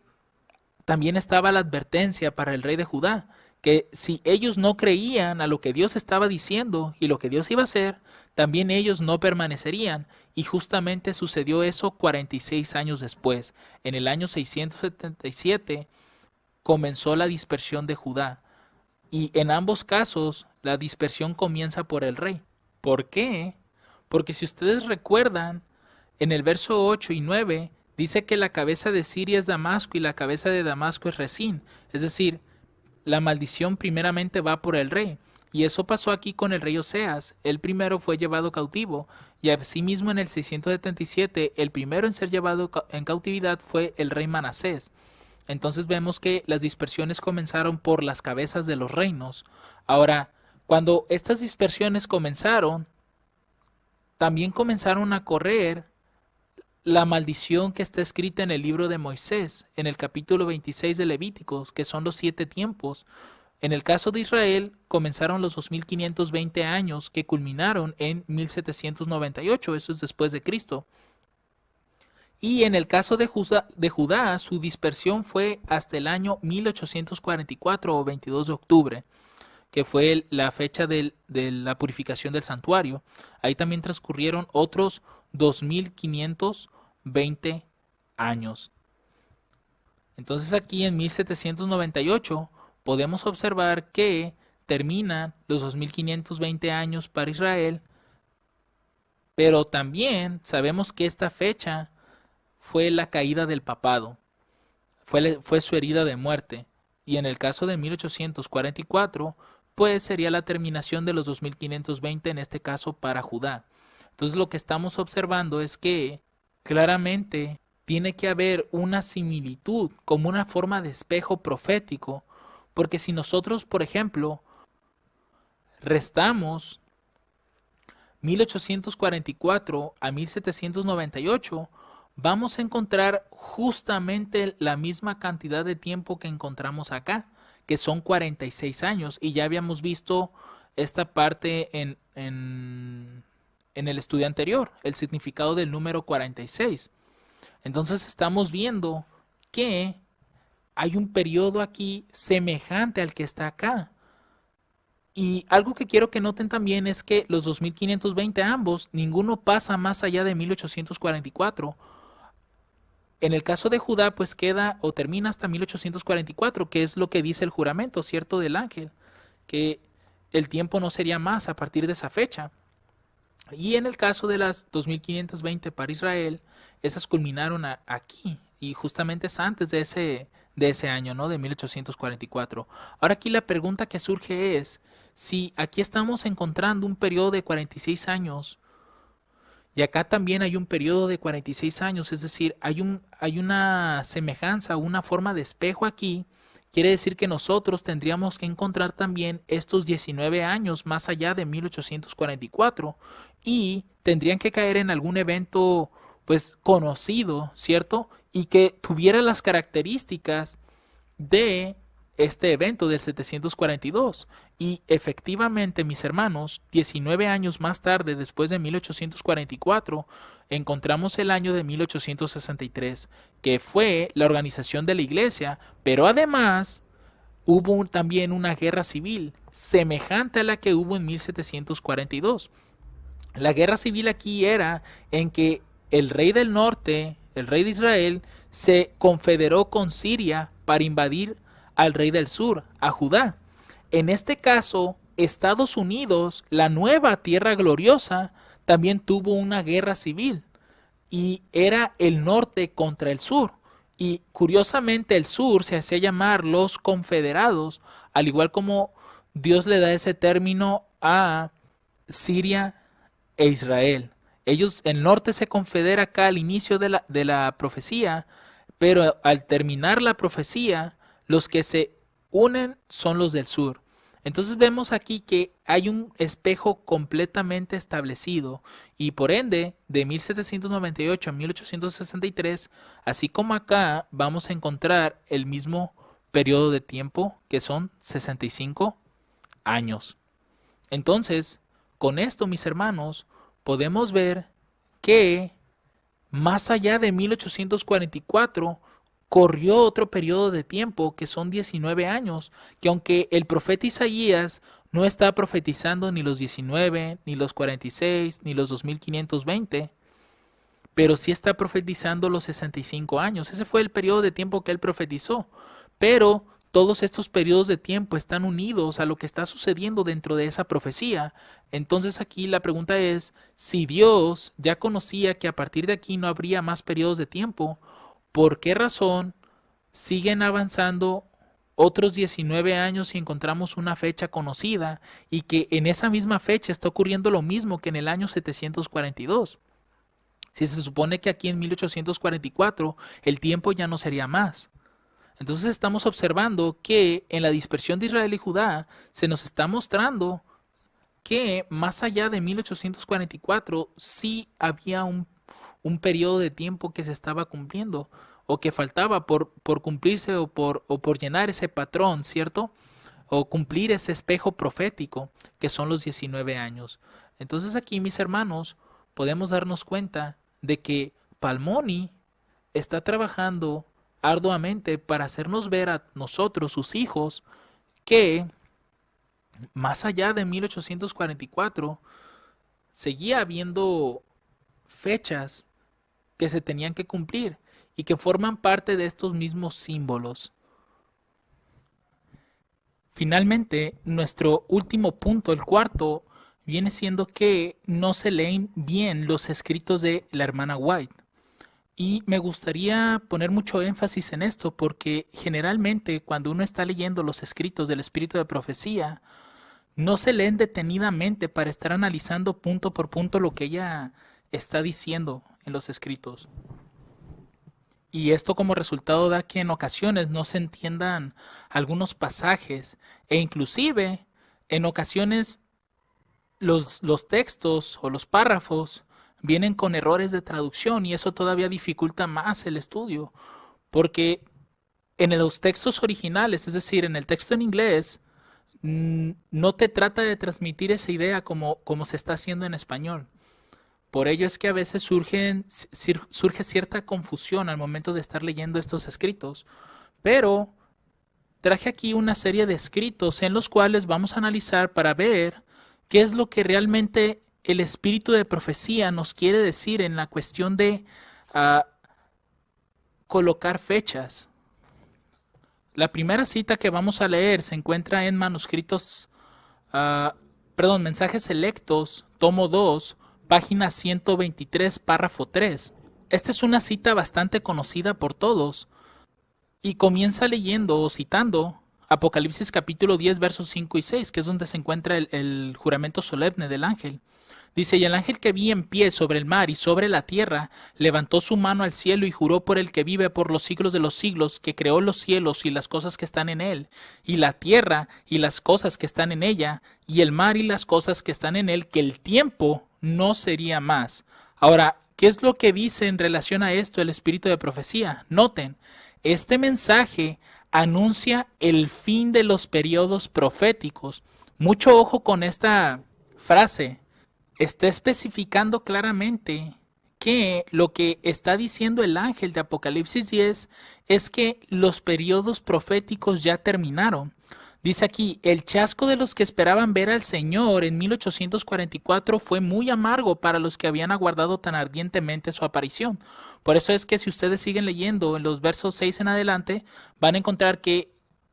también estaba la advertencia para el rey de Judá, que si ellos no creían a lo que Dios estaba diciendo y lo que Dios iba a hacer, también ellos no permanecerían. Y justamente sucedió eso 46 años después. En el año 677 comenzó la dispersión de Judá. Y en ambos casos la dispersión comienza por el rey. ¿Por qué? Porque si ustedes recuerdan, en el verso 8 y 9 dice que la cabeza de Siria es Damasco y la cabeza de Damasco es Rezín. Es decir, la maldición primeramente va por el rey. Y eso pasó aquí con el rey Oseas. El primero fue llevado cautivo, y asimismo en el 677 el primero en ser llevado en cautividad fue el rey Manasés. Entonces vemos que las dispersiones comenzaron por las cabezas de los reinos. Ahora, cuando estas dispersiones comenzaron, también comenzaron a correr la maldición que está escrita en el libro de Moisés, en el capítulo 26 de Levíticos, que son los 7 tiempos. En el caso de Israel, comenzaron los 2520 años que culminaron en 1798, eso es después de Cristo. Y en el caso de Judá, su dispersión fue hasta el año 1844 o 22 de octubre, que fue la fecha de la purificación del santuario. Ahí también transcurrieron otros 2520 años. Entonces aquí en 1798 podemos observar que terminan los 2520 años para Israel, pero también sabemos que esta fecha fue la caída del papado, fue su herida de muerte, y en el caso de 1844, pues sería la terminación de los 2520, en este caso para Judá. Entonces lo que estamos observando es que claramente tiene que haber una similitud como una forma de espejo profético, porque si nosotros, por ejemplo, restamos 1844 a 1798, vamos a encontrar justamente la misma cantidad de tiempo que encontramos acá, que son 46 años, y ya habíamos visto esta parte en el estudio anterior, el significado del número 46. Entonces estamos viendo que hay un periodo aquí semejante al que está acá. Y algo que quiero que noten también es que los 2520 ambos, ninguno pasa más allá de 1844. En el caso de Judá, pues queda o termina hasta 1844, que es lo que dice el juramento, ¿cierto?, del ángel, que el tiempo no sería más a partir de esa fecha. Y en el caso de las 2520 para Israel, esas culminaron aquí, y justamente es antes de ese año, ¿no?, de 1844. Ahora aquí la pregunta que surge es, si aquí estamos encontrando un periodo de 46 años, y acá también hay un periodo de 46 años, es decir, hay una semejanza, una forma de espejo aquí. Quiere decir que nosotros tendríamos que encontrar también estos 19 años más allá de 1844 y tendrían que caer en algún evento pues conocido, ¿cierto? Y que tuviera las características de este evento del 742. Y efectivamente, mis hermanos, 19 años más tarde, después de 1844, encontramos el año de 1863, que fue la organización de la iglesia, pero además hubo también una guerra civil semejante a la que hubo en 1742. La guerra civil aquí era en que el rey del norte, el rey de Israel, se confederó con Siria para invadir al rey del sur, a Judá. En este caso, Estados Unidos, la nueva tierra gloriosa, también tuvo una guerra civil y era el norte contra el sur. Y curiosamente el sur se hacía llamar los confederados, al igual como Dios le da ese término a Siria e Israel. Ellos, el norte se confedera acá al inicio de la profecía, pero al terminar la profecía, los que se unen son los del sur. Entonces vemos aquí que hay un espejo completamente establecido y por ende de 1798 a 1863, así como acá vamos a encontrar el mismo periodo de tiempo que son 65 años. Entonces, con esto, mis hermanos, podemos ver que más allá de 1844 corrió otro periodo de tiempo que son 19 años, que aunque el profeta Isaías no está profetizando ni los 19, ni los 46, ni los 2520, pero sí está profetizando los 65 años. Ese fue el periodo de tiempo que él profetizó. Pero todos estos periodos de tiempo están unidos a lo que está sucediendo dentro de esa profecía. Entonces aquí la pregunta es, si Dios ya conocía que a partir de aquí no habría más periodos de tiempo, ¿por qué razón siguen avanzando otros 19 años y encontramos una fecha conocida y que en esa misma fecha está ocurriendo lo mismo que en el año 742. Si se supone que aquí en 1844 el tiempo ya no sería más. Entonces estamos observando que en la dispersión de Israel y Judá se nos está mostrando que más allá de 1844 sí había un periodo de tiempo que se estaba cumpliendo o que faltaba por cumplirse o por llenar ese patrón, ¿cierto? O cumplir ese espejo profético que son los 19 años. Entonces aquí, mis hermanos, podemos darnos cuenta de que Palmoni está trabajando arduamente para hacernos ver a nosotros, sus hijos, que más allá de 1844 seguía habiendo fechas que se tenían que cumplir y que forman parte de estos mismos símbolos. Finalmente, nuestro último punto, el cuarto, viene siendo que no se leen bien los escritos de la hermana White. Y me gustaría poner mucho énfasis en esto porque generalmente cuando uno está leyendo los escritos del espíritu de profecía, no se leen detenidamente para estar analizando punto por punto lo que ella está diciendo en los escritos. Y esto como resultado da que en ocasiones no se entiendan algunos pasajes e inclusive en ocasiones los textos o los párrafos vienen con errores de traducción y eso todavía dificulta más el estudio porque en los textos originales, es decir, en el texto en inglés, no te trata de transmitir esa idea como se está haciendo en español. Por ello es que a veces surge cierta confusión al momento de estar leyendo estos escritos. Pero traje aquí una serie de escritos en los cuales vamos a analizar para ver qué es lo que realmente el espíritu de profecía nos quiere decir en la cuestión de colocar fechas. La primera cita que vamos a leer se encuentra en Mensajes Selectos, tomo 2, página 123, párrafo 3. Esta es una cita bastante conocida por todos y comienza leyendo o citando Apocalipsis capítulo 10, versos 5 y 6, que es donde se encuentra el juramento solemne del ángel. Dice, y el ángel que vi en pie sobre el mar y sobre la tierra, levantó su mano al cielo y juró por el que vive por los siglos de los siglos, que creó los cielos y las cosas que están en él, y la tierra y las cosas que están en ella, y el mar y las cosas que están en él, que el tiempo no sería más. Ahora, ¿qué es lo que dice en relación a esto el espíritu de profecía? Noten, este mensaje anuncia el fin de los periodos proféticos. Mucho ojo con esta frase. Está especificando claramente que lo que está diciendo el ángel de Apocalipsis 10 es que los periodos proféticos ya terminaron. Dice aquí, el chasco de los que esperaban ver al Señor en 1844 fue muy amargo para los que habían aguardado tan ardientemente su aparición. Por eso es que si ustedes siguen leyendo en los versos 6 en adelante, van a encontrar que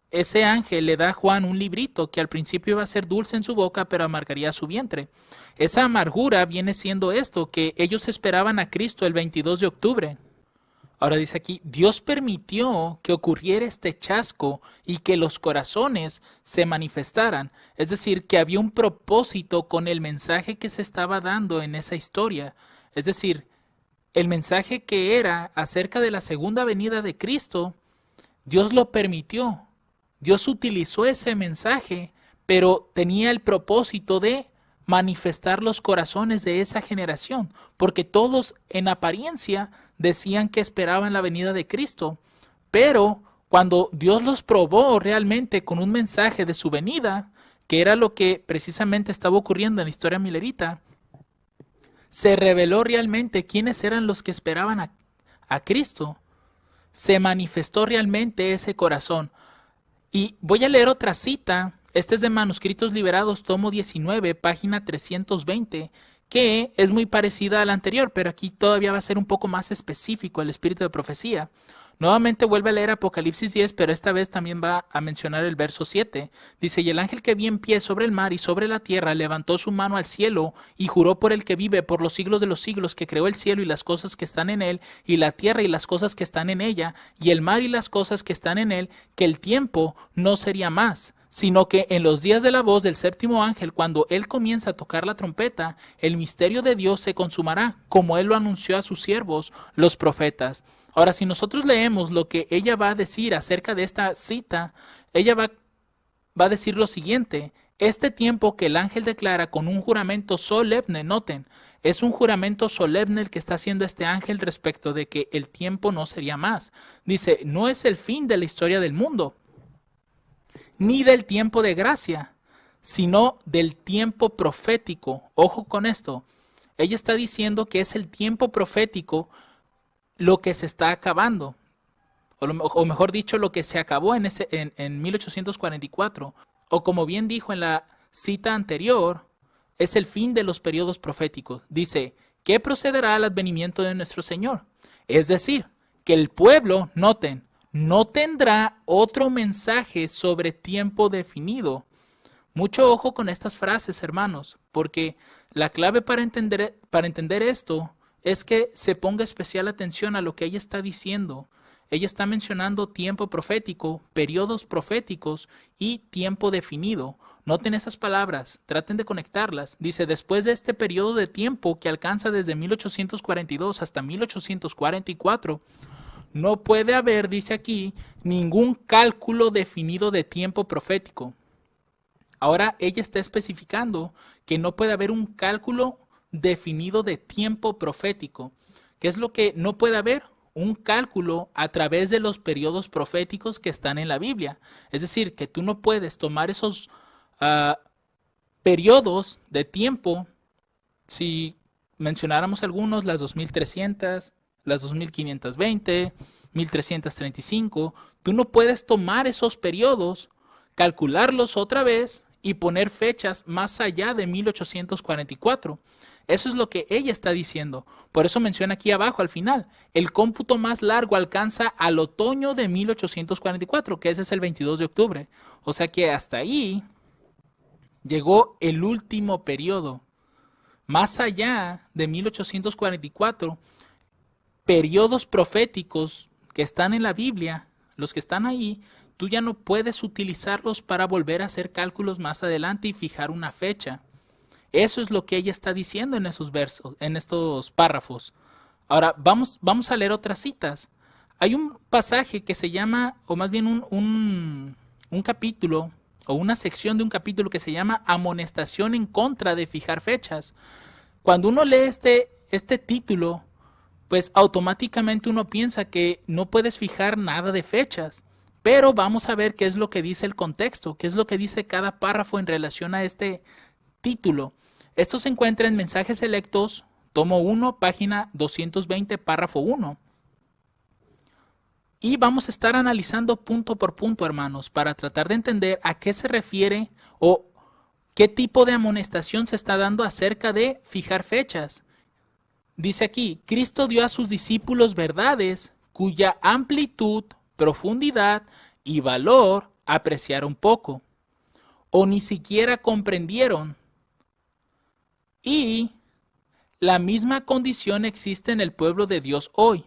ese ángel le da a Juan un librito que al principio iba a ser dulce en su boca, pero amargaría su vientre. Esa amargura viene siendo esto, que ellos esperaban a Cristo el 22 de octubre. Ahora dice aquí, Dios permitió que ocurriera este chasco y que los corazones se manifestaran. Es decir, que había un propósito con el mensaje que se estaba dando en esa historia. Es decir, el mensaje que era acerca de la segunda venida de Cristo, Dios lo permitió. Dios utilizó ese mensaje, pero tenía el propósito de manifestar los corazones de esa generación, porque todos en apariencia decían que esperaban la venida de Cristo, pero cuando Dios los probó realmente con un mensaje de su venida, que era lo que precisamente estaba ocurriendo en la historia milerita, se reveló realmente quiénes eran los que esperaban a Cristo. Se manifestó realmente ese corazón. Y voy a leer otra cita. Este es de Manuscritos Liberados, tomo 19, página 320, que es muy parecida a la anterior, pero aquí todavía va a ser un poco más específico el espíritu de profecía. Nuevamente vuelve a leer Apocalipsis 10, pero esta vez también va a mencionar el verso 7. Dice, y el ángel que vi en pie sobre el mar y sobre la tierra levantó su mano al cielo y juró por el que vive por los siglos de los siglos, que creó el cielo y las cosas que están en él, y la tierra y las cosas que están en ella, y el mar y las cosas que están en él, que el tiempo no sería más, sino que en los días de la voz del séptimo ángel, cuando él comienza a tocar la trompeta, el misterio de Dios se consumará, como él lo anunció a sus siervos, los profetas. Ahora, si nosotros leemos lo que ella va a decir acerca de esta cita, ella va a decir lo siguiente: este tiempo que el ángel declara con un juramento solemne, noten, es un juramento solemne el que está haciendo este ángel respecto de que el tiempo no sería más. Dice, no es el fin de la historia del mundo, ni del tiempo de gracia, sino del tiempo profético. Ojo con esto. Ella está diciendo que es el tiempo profético lo que se está acabando, o mejor dicho, lo que se acabó en 1844, o como bien dijo en la cita anterior, es el fin de los periodos proféticos. Dice, ¿qué procederá al advenimiento de nuestro Señor? Es decir, que el pueblo, noten, no tendrá otro mensaje sobre tiempo definido. Mucho ojo con estas frases, hermanos, porque la clave para entender esto es que se ponga especial atención a lo que ella está diciendo. Ella está mencionando tiempo profético, periodos proféticos y tiempo definido. Noten esas palabras, traten de conectarlas. Dice, después de este periodo de tiempo que alcanza desde 1842 hasta 1844, no puede haber, dice aquí, ningún cálculo definido de tiempo profético. Ahora ella está especificando que no puede haber un cálculo definido de tiempo profético. ¿Qué es lo que no puede haber? Un cálculo a través de los periodos proféticos que están en la Biblia. Es decir, que tú no puedes tomar esos periodos de tiempo, si mencionáramos algunos, las 2300, las 2520, 1335, tú no puedes tomar esos periodos, calcularlos otra vez y poner fechas más allá de 1844. Eso es lo que ella está diciendo. Por eso menciona aquí abajo al final, el cómputo más largo alcanza al otoño de 1844, que ese es el 22 de octubre. O sea que hasta ahí llegó el último periodo. Más allá de 1844, periodos proféticos que están en la Biblia, los que están ahí, tú ya no puedes utilizarlos para volver a hacer cálculos más adelante y fijar una fecha. Eso es lo que ella está diciendo en esos versos, en estos párrafos. Ahora, vamos a leer otras citas. Hay un pasaje que se llama, o más bien un capítulo, o una sección de un capítulo que se llama Amonestación en contra de fijar fechas. Cuando uno lee este título, pues automáticamente uno piensa que no puedes fijar nada de fechas. Pero vamos a ver qué es lo que dice el contexto, qué es lo que dice cada párrafo en relación a este título. Esto se encuentra en Mensajes Selectos, tomo 1, página 220, párrafo 1. Y vamos a estar analizando punto por punto, hermanos, para tratar de entender a qué se refiere o qué tipo de amonestación se está dando acerca de fijar fechas. Dice aquí, Cristo dio a sus discípulos verdades cuya amplitud, profundidad y valor apreciaron poco, o ni siquiera comprendieron. Y la misma condición existe en el pueblo de Dios hoy.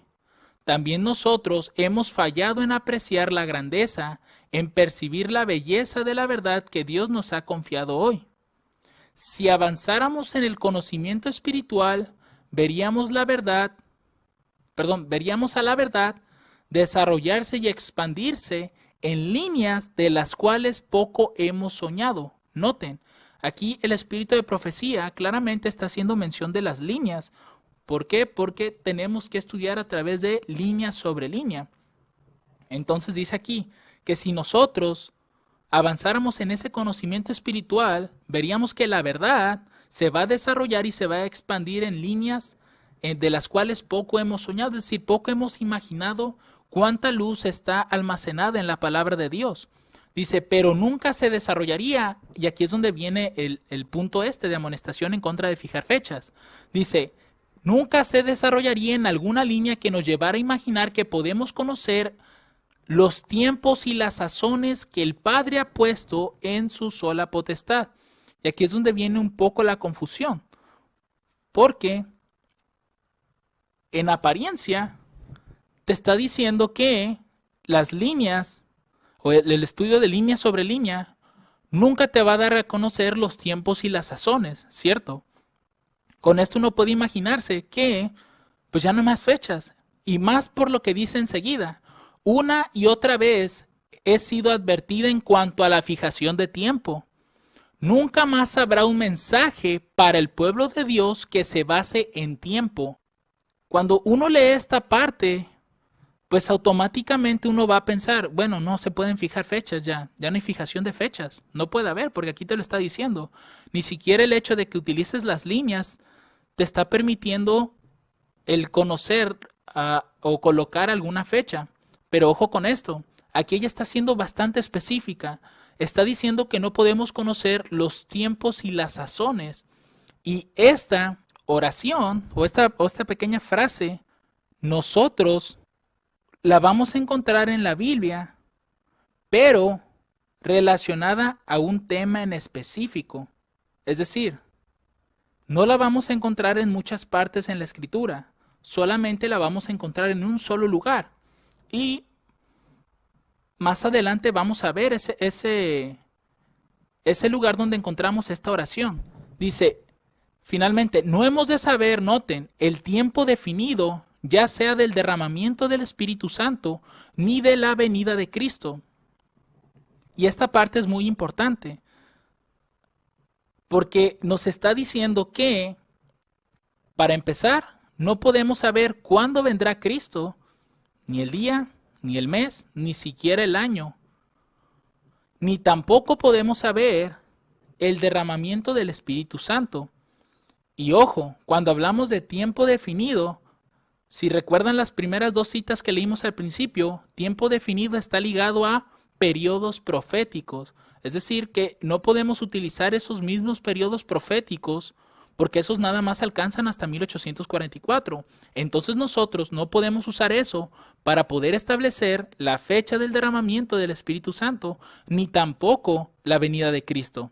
También nosotros hemos fallado en apreciar la grandeza, en percibir la belleza de la verdad que Dios nos ha confiado hoy. Si avanzáramos en el conocimiento espiritual, veríamos a la verdad desarrollarse y expandirse en líneas de las cuales poco hemos soñado. Noten, aquí el espíritu de profecía claramente está haciendo mención de las líneas. ¿Por qué? Porque tenemos que estudiar a través de línea sobre línea. Entonces dice aquí que si nosotros avanzáramos en ese conocimiento espiritual, veríamos que la verdad se va a desarrollar y se va a expandir en líneas de las cuales poco hemos soñado, es decir, poco hemos imaginado cuánta luz está almacenada en la palabra de Dios. Dice, pero nunca se desarrollaría, y aquí es donde viene el punto de amonestación en contra de fijar fechas. Dice, nunca se desarrollaría en alguna línea que nos llevara a imaginar que podemos conocer los tiempos y las sazones que el Padre ha puesto en su sola potestad. Y aquí es donde viene un poco la confusión, porque en apariencia te está diciendo que las líneas o el estudio de línea sobre línea nunca te va a dar a conocer los tiempos y las sazones, ¿cierto? Con esto uno puede imaginarse que pues ya no hay más fechas, y más por lo que dice enseguida. Una y otra vez he sido advertida en cuanto a la fijación de tiempo. Nunca más habrá un mensaje para el pueblo de Dios que se base en tiempo. Cuando uno lee esta parte, pues automáticamente uno va a pensar, bueno, no se pueden fijar fechas ya no hay fijación de fechas, no puede haber, porque aquí te lo está diciendo. Ni siquiera el hecho de que utilices las líneas te está permitiendo el conocer o colocar alguna fecha. Pero ojo con esto, aquí ella está siendo bastante específica. Está diciendo que no podemos conocer los tiempos y las sazones. Y esta oración o esta pequeña frase, nosotros la vamos a encontrar en la Biblia, pero relacionada a un tema en específico. Es decir, no la vamos a encontrar en muchas partes en la Escritura, solamente la vamos a encontrar en un solo lugar. Y más adelante vamos a ver ese lugar donde encontramos esta oración. Dice, finalmente, no hemos de saber, noten, el tiempo definido, ya sea del derramamiento del Espíritu Santo, ni de la venida de Cristo. Y esta parte es muy importante, porque nos está diciendo que, para empezar, no podemos saber cuándo vendrá Cristo, ni el día, ni el mes, ni siquiera el año. Ni tampoco podemos saber el derramamiento del Espíritu Santo. Y ojo, cuando hablamos de tiempo definido, si recuerdan las primeras dos citas que leímos al principio, tiempo definido está ligado a periodos proféticos. Es decir, que no podemos utilizar esos mismos periodos proféticos porque esos nada más alcanzan hasta 1844. Entonces nosotros no podemos usar eso para poder establecer la fecha del derramamiento del Espíritu Santo, ni tampoco la venida de Cristo.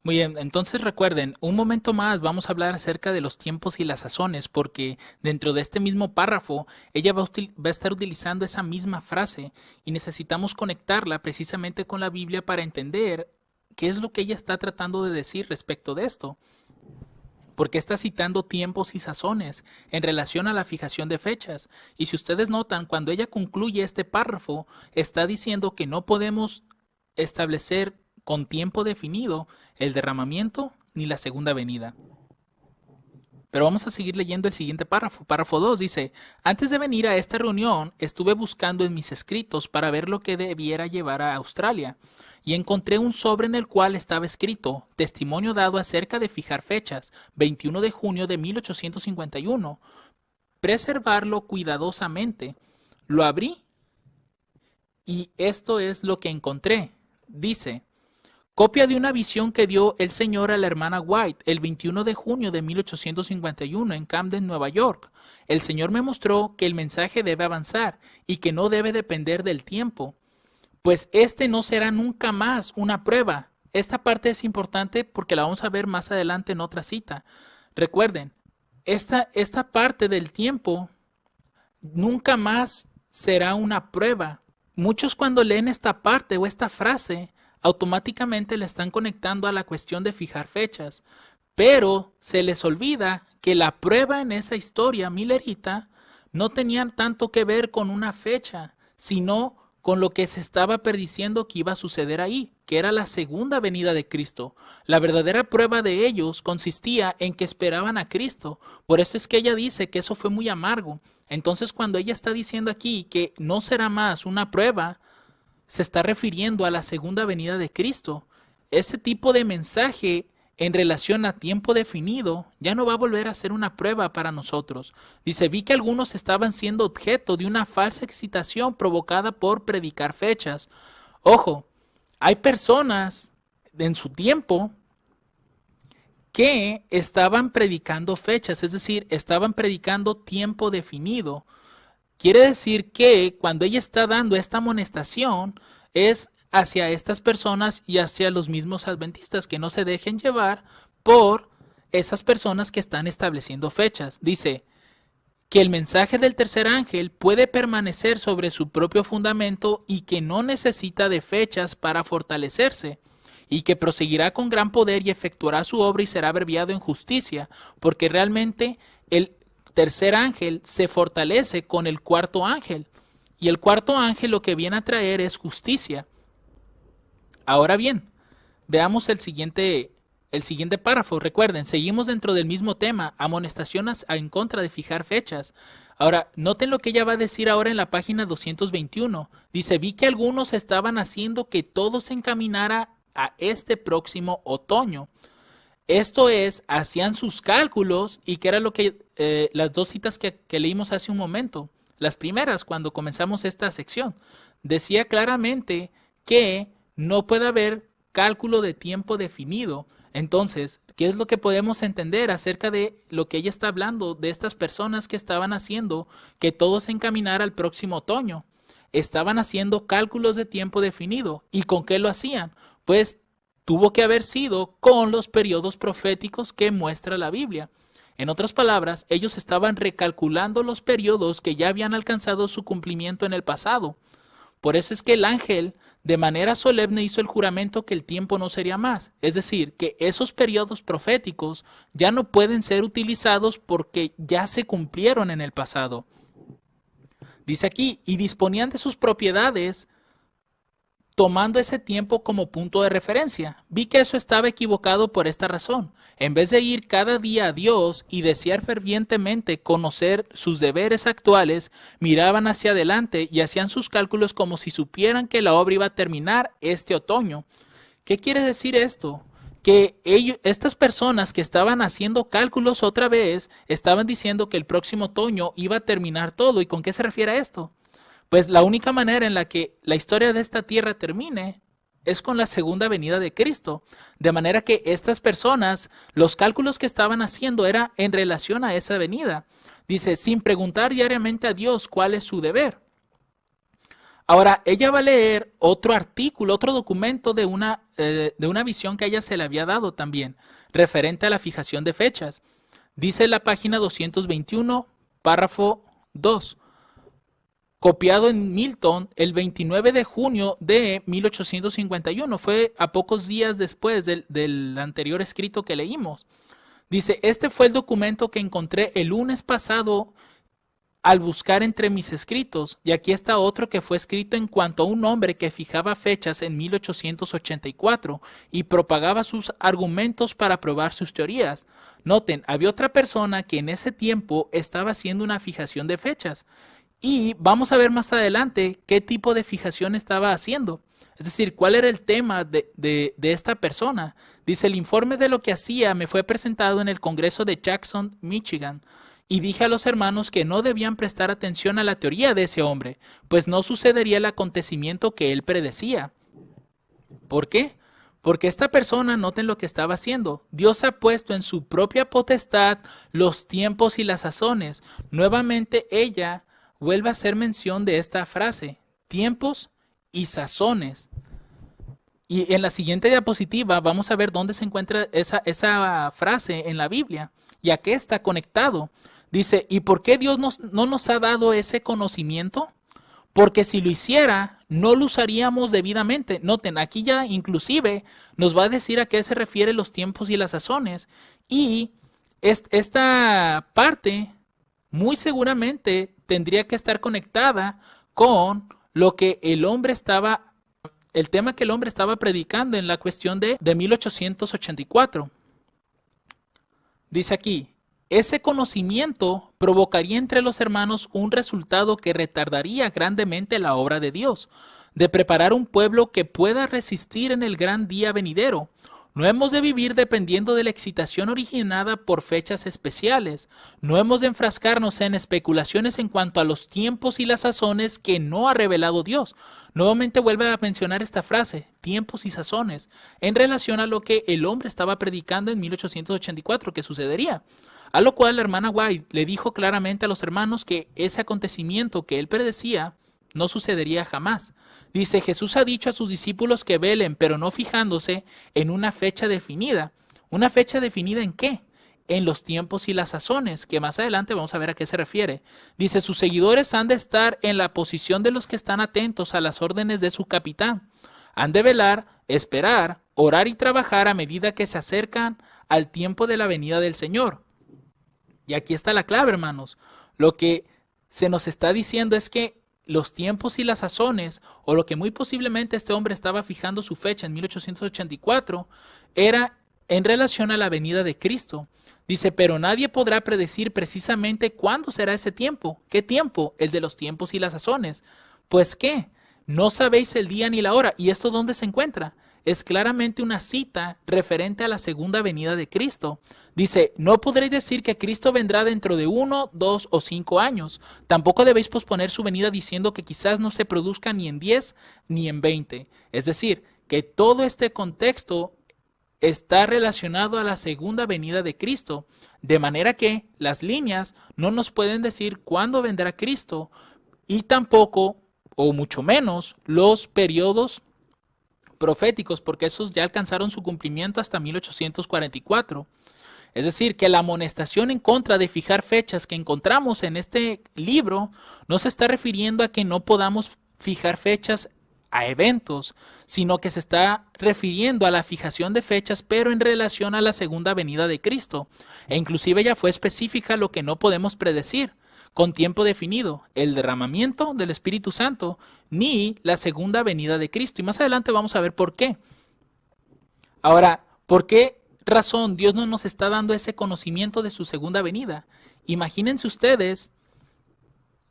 Muy bien, entonces recuerden, un momento más vamos a hablar acerca de los tiempos y las sazones, porque dentro de este mismo párrafo ella va a estar utilizando esa misma frase y necesitamos conectarla precisamente con la Biblia para entender qué es lo que ella está tratando de decir respecto de esto. Porque está citando tiempos y sazones en relación a la fijación de fechas. Y si ustedes notan, cuando ella concluye este párrafo, está diciendo que no podemos establecer con tiempo definido el derramamiento ni la segunda venida. Pero vamos a seguir leyendo el siguiente párrafo. Párrafo 2 dice, antes de venir a esta reunión estuve buscando en mis escritos para ver lo que debiera llevar a Australia y encontré un sobre en el cual estaba escrito, testimonio dado acerca de fijar fechas, 21 de junio de 1851, preservarlo cuidadosamente. Lo abrí y esto es lo que encontré. Dice, copia de una visión que dio el Señor a la hermana White el 21 de junio de 1851 en Camden, Nueva York. El Señor me mostró que el mensaje debe avanzar y que no debe depender del tiempo, pues este no será nunca más una prueba. Esta parte es importante porque la vamos a ver más adelante en otra cita. Recuerden, esta parte del tiempo nunca más será una prueba. Muchos cuando leen esta parte o esta frase, automáticamente le están conectando a la cuestión de fijar fechas, pero se les olvida que la prueba en esa historia millerita no tenía tanto que ver con una fecha, sino con lo que se estaba prediciendo que iba a suceder ahí, que era la segunda venida de Cristo. La verdadera prueba de ellos consistía en que esperaban a Cristo. Por eso es que ella dice que eso fue muy amargo. Entonces, cuando ella está diciendo aquí que no será más una prueba, se está refiriendo a la segunda venida de Cristo. Ese tipo de mensaje en relación a tiempo definido ya no va a volver a ser una prueba para nosotros. Dice, vi que algunos estaban siendo objeto de una falsa excitación provocada por predicar fechas. Ojo, hay personas en su tiempo que estaban predicando fechas, es decir, estaban predicando tiempo definido. Quiere decir que cuando ella está dando esta amonestación es hacia estas personas y hacia los mismos adventistas, que no se dejen llevar por esas personas que están estableciendo fechas. Dice que el mensaje del tercer ángel puede permanecer sobre su propio fundamento y que no necesita de fechas para fortalecerse, y que proseguirá con gran poder y efectuará su obra y será abreviado en justicia, porque realmente el tercer ángel se fortalece con el cuarto ángel, y el cuarto ángel lo que viene a traer es justicia. Ahora bien, veamos el siguiente párrafo. Recuerden, seguimos dentro del mismo tema, amonestaciones en contra de fijar fechas. Ahora, noten lo que ella va a decir ahora en la página 221. Dice, vi que algunos estaban haciendo que todo se encaminara a este próximo otoño. Esto es, hacían sus cálculos, y que era lo que las dos citas que leímos hace un momento, las primeras cuando comenzamos esta sección, decía claramente que no puede haber cálculo de tiempo definido. Entonces, ¿qué es lo que podemos entender acerca de lo que ella está hablando de estas personas que estaban haciendo que todo se encaminara al próximo otoño? Estaban haciendo cálculos de tiempo definido. ¿Y con qué lo hacían? Pues tuvo que haber sido con los periodos proféticos que muestra la Biblia. En otras palabras, ellos estaban recalculando los periodos que ya habían alcanzado su cumplimiento en el pasado. Por eso es que el ángel de manera solemne hizo el juramento que el tiempo no sería más. Es decir, que esos periodos proféticos ya no pueden ser utilizados porque ya se cumplieron en el pasado. Dice aquí, y disponían de sus propiedades tomando ese tiempo como punto de referencia. Vi que eso estaba equivocado por esta razón. En vez de ir cada día a Dios y desear fervientemente conocer sus deberes actuales, miraban hacia adelante y hacían sus cálculos como si supieran que la obra iba a terminar este otoño. ¿Qué quiere decir esto? Que estas personas que estaban haciendo cálculos otra vez, estaban diciendo que el próximo otoño iba a terminar todo. ¿Y con qué se refiere a esto? Pues la única manera en la que la historia de esta tierra termine es con la segunda venida de Cristo. De manera que estas personas, los cálculos que estaban haciendo era en relación a esa venida. Dice, sin preguntar diariamente a Dios cuál es su deber. Ahora, ella va a leer otro artículo, otro documento de una visión que a ella se le había dado también, referente a la fijación de fechas. Dice la página 221, párrafo 2. Copiado en Milton el 29 de junio de 1851. Fue a pocos días después del anterior escrito que leímos. Dice, este fue el documento que encontré el lunes pasado al buscar entre mis escritos, y aquí está otro que fue escrito en cuanto a un hombre que fijaba fechas en 1884 y propagaba sus argumentos para probar sus teorías. Noten, había otra persona que en ese tiempo estaba haciendo una fijación de fechas. Y vamos a ver más adelante qué tipo de fijación estaba haciendo. Es decir, cuál era el tema de esta persona. Dice, el informe de lo que hacía me fue presentado en el Congreso de Jackson, Michigan. Y dije a los hermanos que no debían prestar atención a la teoría de ese hombre, pues no sucedería el acontecimiento que él predecía. ¿Por qué? Porque esta persona, noten lo que estaba haciendo. Dios ha puesto en su propia potestad los tiempos y las sazones. Nuevamente ella vuelve a hacer mención de esta frase, tiempos y sazones. Y en la siguiente diapositiva vamos a ver dónde se encuentra esa frase en la Biblia y a qué está conectado. Dice, ¿y por qué Dios no nos ha dado ese conocimiento? Porque si lo hiciera, no lo usaríamos debidamente. Noten, aquí ya inclusive nos va a decir a qué se refieren los tiempos y las sazones. Y esta parte muy seguramente tendría que estar conectada con lo que el tema que el hombre estaba predicando en la cuestión de 1884. Dice aquí, ese conocimiento provocaría entre los hermanos un resultado que retardaría grandemente la obra de Dios, de preparar un pueblo que pueda resistir en el gran día venidero. No hemos de vivir dependiendo de la excitación originada por fechas especiales. No hemos de enfrascarnos en especulaciones en cuanto a los tiempos y las sazones que no ha revelado Dios. Nuevamente vuelve a mencionar esta frase, tiempos y sazones, en relación a lo que el hombre estaba predicando en 1884 que sucedería. A lo cual la hermana White le dijo claramente a los hermanos que ese acontecimiento que él predecía no sucedería jamás. Dice, Jesús ha dicho a sus discípulos que velen, pero no fijándose en una fecha definida. ¿Una fecha definida en qué? En los tiempos y las sazones, que más adelante vamos a ver a qué se refiere. Dice, sus seguidores han de estar en la posición de los que están atentos a las órdenes de su capitán. Han de velar, esperar, orar y trabajar a medida que se acercan al tiempo de la venida del Señor. Y aquí está la clave, hermanos. Lo que se nos está diciendo es que los tiempos y las sazones, o lo que muy posiblemente este hombre estaba fijando su fecha en 1884, era en relación a la venida de Cristo. Dice, pero nadie podrá predecir precisamente cuándo será ese tiempo. ¿Qué tiempo? El de los tiempos y las sazones. Pues ¿qué? No sabéis el día ni la hora. ¿Y esto dónde se encuentra? Es claramente una cita referente a la segunda venida de Cristo. Dice, no podréis decir que Cristo vendrá dentro de 1, 2 o 5 años. Tampoco debéis posponer su venida diciendo que quizás no se produzca ni en 10 ni en 20. Es decir, que todo este contexto está relacionado a la segunda venida de Cristo. De manera que las líneas no nos pueden decir cuándo vendrá Cristo y tampoco, o mucho menos, los periodos proféticos, porque esos ya alcanzaron su cumplimiento hasta 1844. Es decir, que la amonestación en contra de fijar fechas que encontramos en este libro no se está refiriendo a que no podamos fijar fechas a eventos, sino que se está refiriendo a la fijación de fechas, pero en relación a la segunda venida de Cristo. E inclusive ya fue específica lo que no podemos predecir con tiempo definido, el derramamiento del Espíritu Santo, ni la segunda venida de Cristo. Y más adelante vamos a ver por qué. Ahora, ¿por qué razón Dios no nos está dando ese conocimiento de su segunda venida? Imagínense ustedes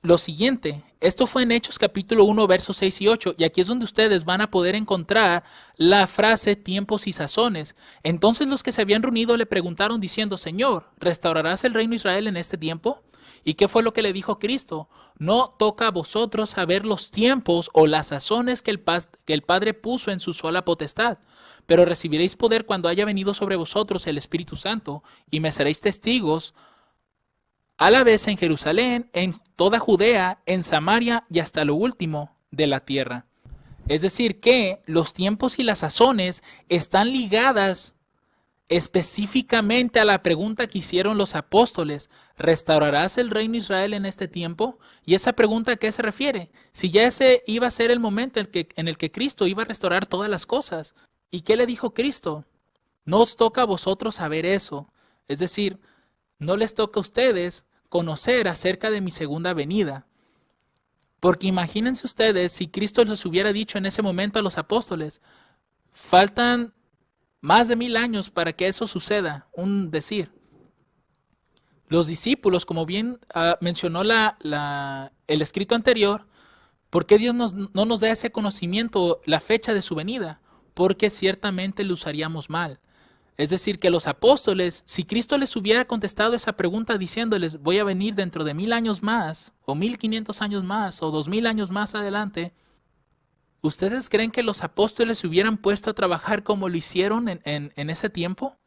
lo siguiente. Esto fue en Hechos capítulo 1, versos 6 y 8, y aquí es donde ustedes van a poder encontrar la frase tiempos y sazones. Entonces los que se habían reunido le preguntaron diciendo, Señor, ¿restaurarás el reino de Israel en este tiempo? ¿Y qué fue lo que le dijo Cristo? No toca a vosotros saber los tiempos o las sazones que el Padre puso en su sola potestad, pero recibiréis poder cuando haya venido sobre vosotros el Espíritu Santo, y me seréis testigos a la vez en Jerusalén, en toda Judea, en Samaria y hasta lo último de la tierra. Es decir, que los tiempos y las sazones están ligadas específicamente a la pregunta que hicieron los apóstoles, ¿restaurarás el reino de Israel en este tiempo? Y esa pregunta, ¿a qué se refiere? Si ya ese iba a ser el momento en el que Cristo iba a restaurar todas las cosas. ¿Y qué le dijo Cristo? No os toca a vosotros saber eso. Es decir, no les toca a ustedes conocer acerca de mi segunda venida. Porque imagínense ustedes si Cristo les hubiera dicho en ese momento a los apóstoles, faltan más de 1000 años para que eso suceda, un decir. Los discípulos, como bien mencionó el escrito anterior, ¿por qué Dios no nos da ese conocimiento, la fecha de su venida? Porque ciertamente lo usaríamos mal. Es decir, que los apóstoles, si Cristo les hubiera contestado esa pregunta diciéndoles, voy a venir dentro de 1000 años más, o 1500 años más, o 2000 años más adelante, ¿ustedes creen que los apóstoles se hubieran puesto a trabajar como lo hicieron en ese tiempo?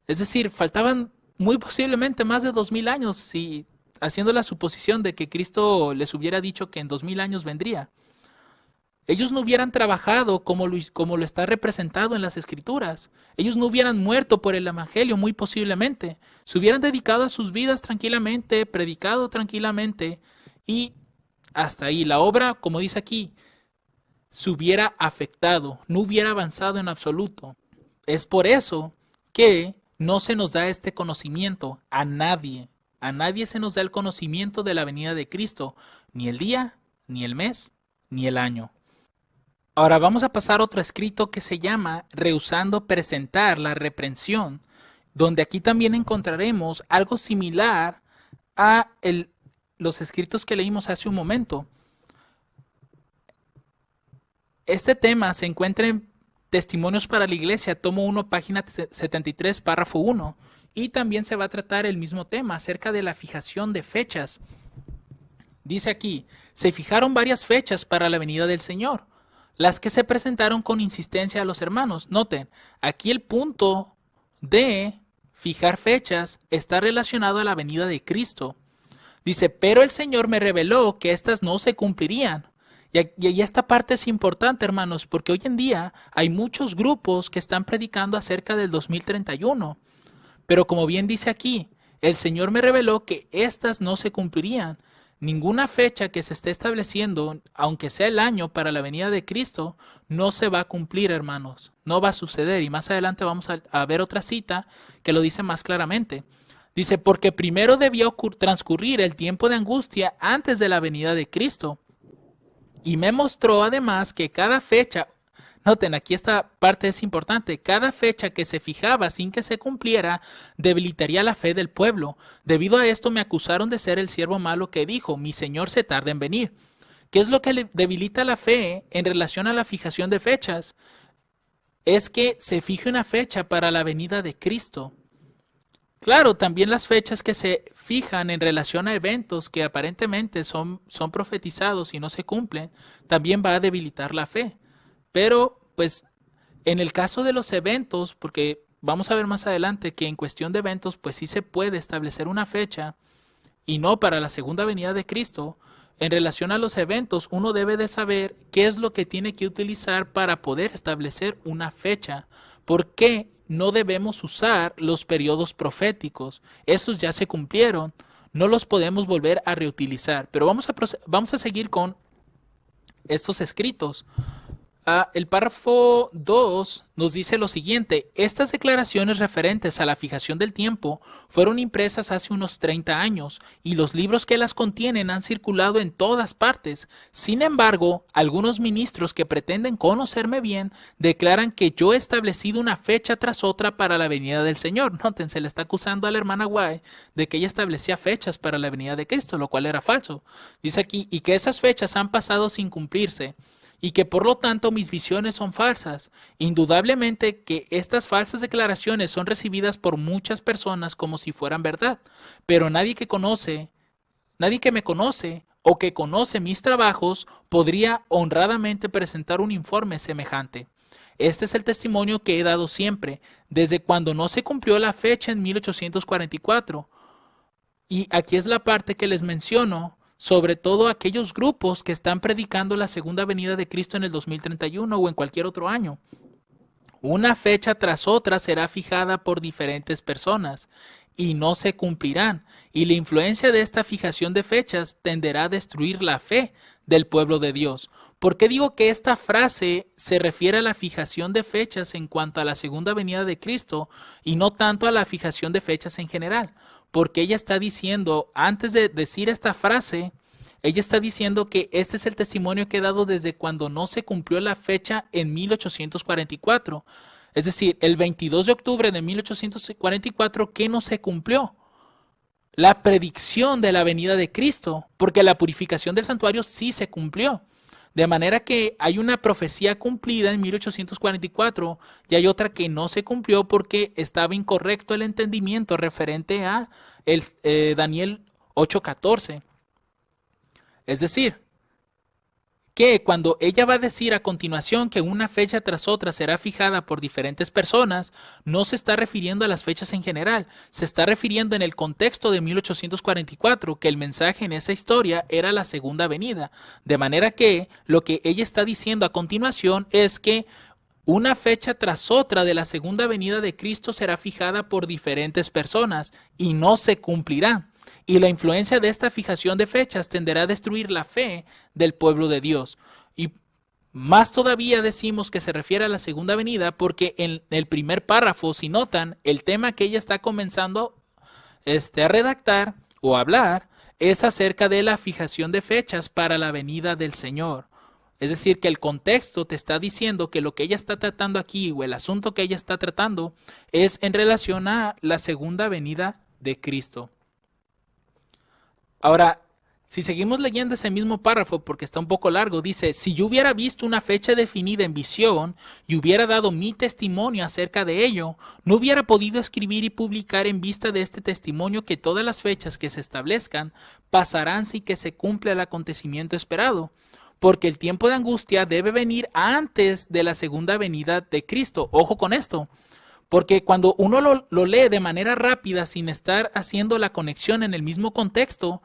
Es decir, faltaban muy posiblemente más de 2000 años, si, haciendo la suposición de que Cristo les hubiera dicho que en 2000 años vendría. Ellos no hubieran trabajado como lo está representado en las Escrituras. Ellos no hubieran muerto por el Evangelio, muy posiblemente. Se hubieran dedicado a sus vidas tranquilamente, predicado tranquilamente, y hasta ahí. La obra, como dice aquí, se hubiera afectado, no hubiera avanzado en absoluto. Es por eso que no se nos da este conocimiento a nadie. A nadie se nos da el conocimiento de la venida de Cristo, ni el día, ni el mes, ni el año. Ahora vamos a pasar a otro escrito que se llama Rehusando presentar la reprensión, donde aquí también encontraremos algo similar a los escritos que leímos hace un momento. Este tema se encuentra Testimonios para la Iglesia, tomo 1, página 73, párrafo 1. Y también se va a tratar el mismo tema acerca de la fijación de fechas. Dice aquí, se fijaron varias fechas para la venida del Señor, las que se presentaron con insistencia a los hermanos. Noten, aquí el punto de fijar fechas está relacionado a la venida de Cristo. Dice, pero el Señor me reveló que éstas no se cumplirían. Y esta parte es importante, hermanos, porque hoy en día hay muchos grupos que están predicando acerca del 2031. Pero como bien dice aquí, el Señor me reveló que éstas no se cumplirían. Ninguna fecha que se esté estableciendo, aunque sea el año para la venida de Cristo, no se va a cumplir, hermanos. No va a suceder. Y más adelante vamos a ver otra cita que lo dice más claramente. Dice, porque primero debió transcurrir el tiempo de angustia antes de la venida de Cristo. Y me mostró además que cada fecha, noten, aquí esta parte es importante, cada fecha que se fijaba sin que se cumpliera debilitaría la fe del pueblo. Debido a esto me acusaron de ser el siervo malo que dijo, mi Señor se tarda en venir. ¿Qué es lo que le debilita la fe en relación a la fijación de fechas? Es que se fije una fecha para la venida de Cristo. Claro, también las fechas que se fijan en relación a eventos que aparentemente son profetizados y no se cumplen, también va a debilitar la fe. Pero, pues, en el caso de los eventos, porque vamos a ver más adelante que en cuestión de eventos, pues sí se puede establecer una fecha y no para la segunda venida de Cristo. En relación a los eventos, uno debe de saber qué es lo que tiene que utilizar para poder establecer una fecha. ¿Por qué no debemos usar los periodos proféticos? Esos ya se cumplieron, no los podemos volver a reutilizar. Pero vamos a seguir con estos escritos. El párrafo 2 nos dice lo siguiente, estas declaraciones referentes a la fijación del tiempo fueron impresas hace unos 30 años y los libros que las contienen han circulado en todas partes. Sin embargo, algunos ministros que pretenden conocerme bien declaran que yo he establecido una fecha tras otra para la venida del Señor. Noten, se le está acusando a la hermana White de que ella establecía fechas para la venida de Cristo, lo cual era falso. Dice aquí, y que esas fechas han pasado sin cumplirse, y que por lo tanto mis visiones son falsas. Indudablemente que estas falsas declaraciones son recibidas por muchas personas como si fueran verdad, pero nadie que me conoce o que conoce mis trabajos podría honradamente presentar un informe semejante. Este es el testimonio que he dado siempre, desde cuando no se cumplió la fecha en 1844. Y aquí es la parte que les menciono, sobre todo aquellos grupos que están predicando la segunda venida de Cristo en el 2031 o en cualquier otro año. Una fecha tras otra será fijada por diferentes personas y no se cumplirán, y la influencia de esta fijación de fechas tenderá a destruir la fe del pueblo de Dios. ¿Por qué digo que esta frase se refiere a la fijación de fechas en cuanto a la segunda venida de Cristo y no tanto a la fijación de fechas en general? Porque ella está diciendo, antes de decir esta frase, ella está diciendo que este es el testimonio que he dado desde cuando no se cumplió la fecha en 1844. Es decir, el 22 de octubre de 1844, ¿qué no se cumplió? La predicción de la venida de Cristo, porque la purificación del santuario sí se cumplió. De manera que hay una profecía cumplida en 1844 y hay otra que no se cumplió porque estaba incorrecto el entendimiento referente a Daniel 8:14. Es decir, que cuando ella va a decir a continuación que una fecha tras otra será fijada por diferentes personas, no se está refiriendo a las fechas en general, se está refiriendo en el contexto de 1844, que el mensaje en esa historia era la segunda venida. De manera que lo que ella está diciendo a continuación es que una fecha tras otra de la segunda venida de Cristo será fijada por diferentes personas y no se cumplirá. Y la influencia de esta fijación de fechas tenderá a destruir la fe del pueblo de Dios. Y más todavía decimos que se refiere a la segunda venida porque en el primer párrafo, si notan, el tema que ella está comenzando a redactar o hablar es acerca de la fijación de fechas para la venida del Señor. Es decir, que el contexto te está diciendo que lo que ella está tratando aquí o el asunto que ella está tratando es en relación a la segunda venida de Cristo. Ahora, Si seguimos leyendo ese mismo párrafo, porque está un poco largo, dice, si yo hubiera visto una fecha definida en visión y hubiera dado mi testimonio acerca de ello, no hubiera podido escribir y publicar en vista de este testimonio que todas las fechas que se establezcan pasarán sin que se cumpla el acontecimiento esperado, porque el tiempo de angustia debe venir antes de la segunda venida de Cristo. Ojo con esto. Porque cuando uno lo lee de manera rápida sin estar haciendo la conexión en el mismo contexto,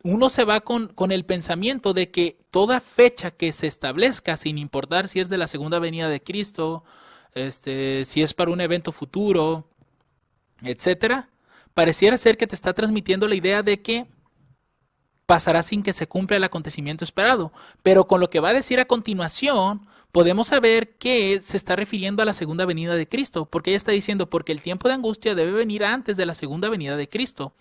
uno se va con el pensamiento de que toda fecha que se establezca, sin importar si es de la segunda venida de Cristo, si es para un evento futuro, etcétera, pareciera ser que te está transmitiendo la idea de que pasará sin que se cumpla el acontecimiento esperado. Pero con lo que va a decir a continuación, podemos saber que se está refiriendo a la segunda venida de Cristo, porque ella está diciendo, porque el tiempo de angustia debe venir antes de la segunda venida de Cristo.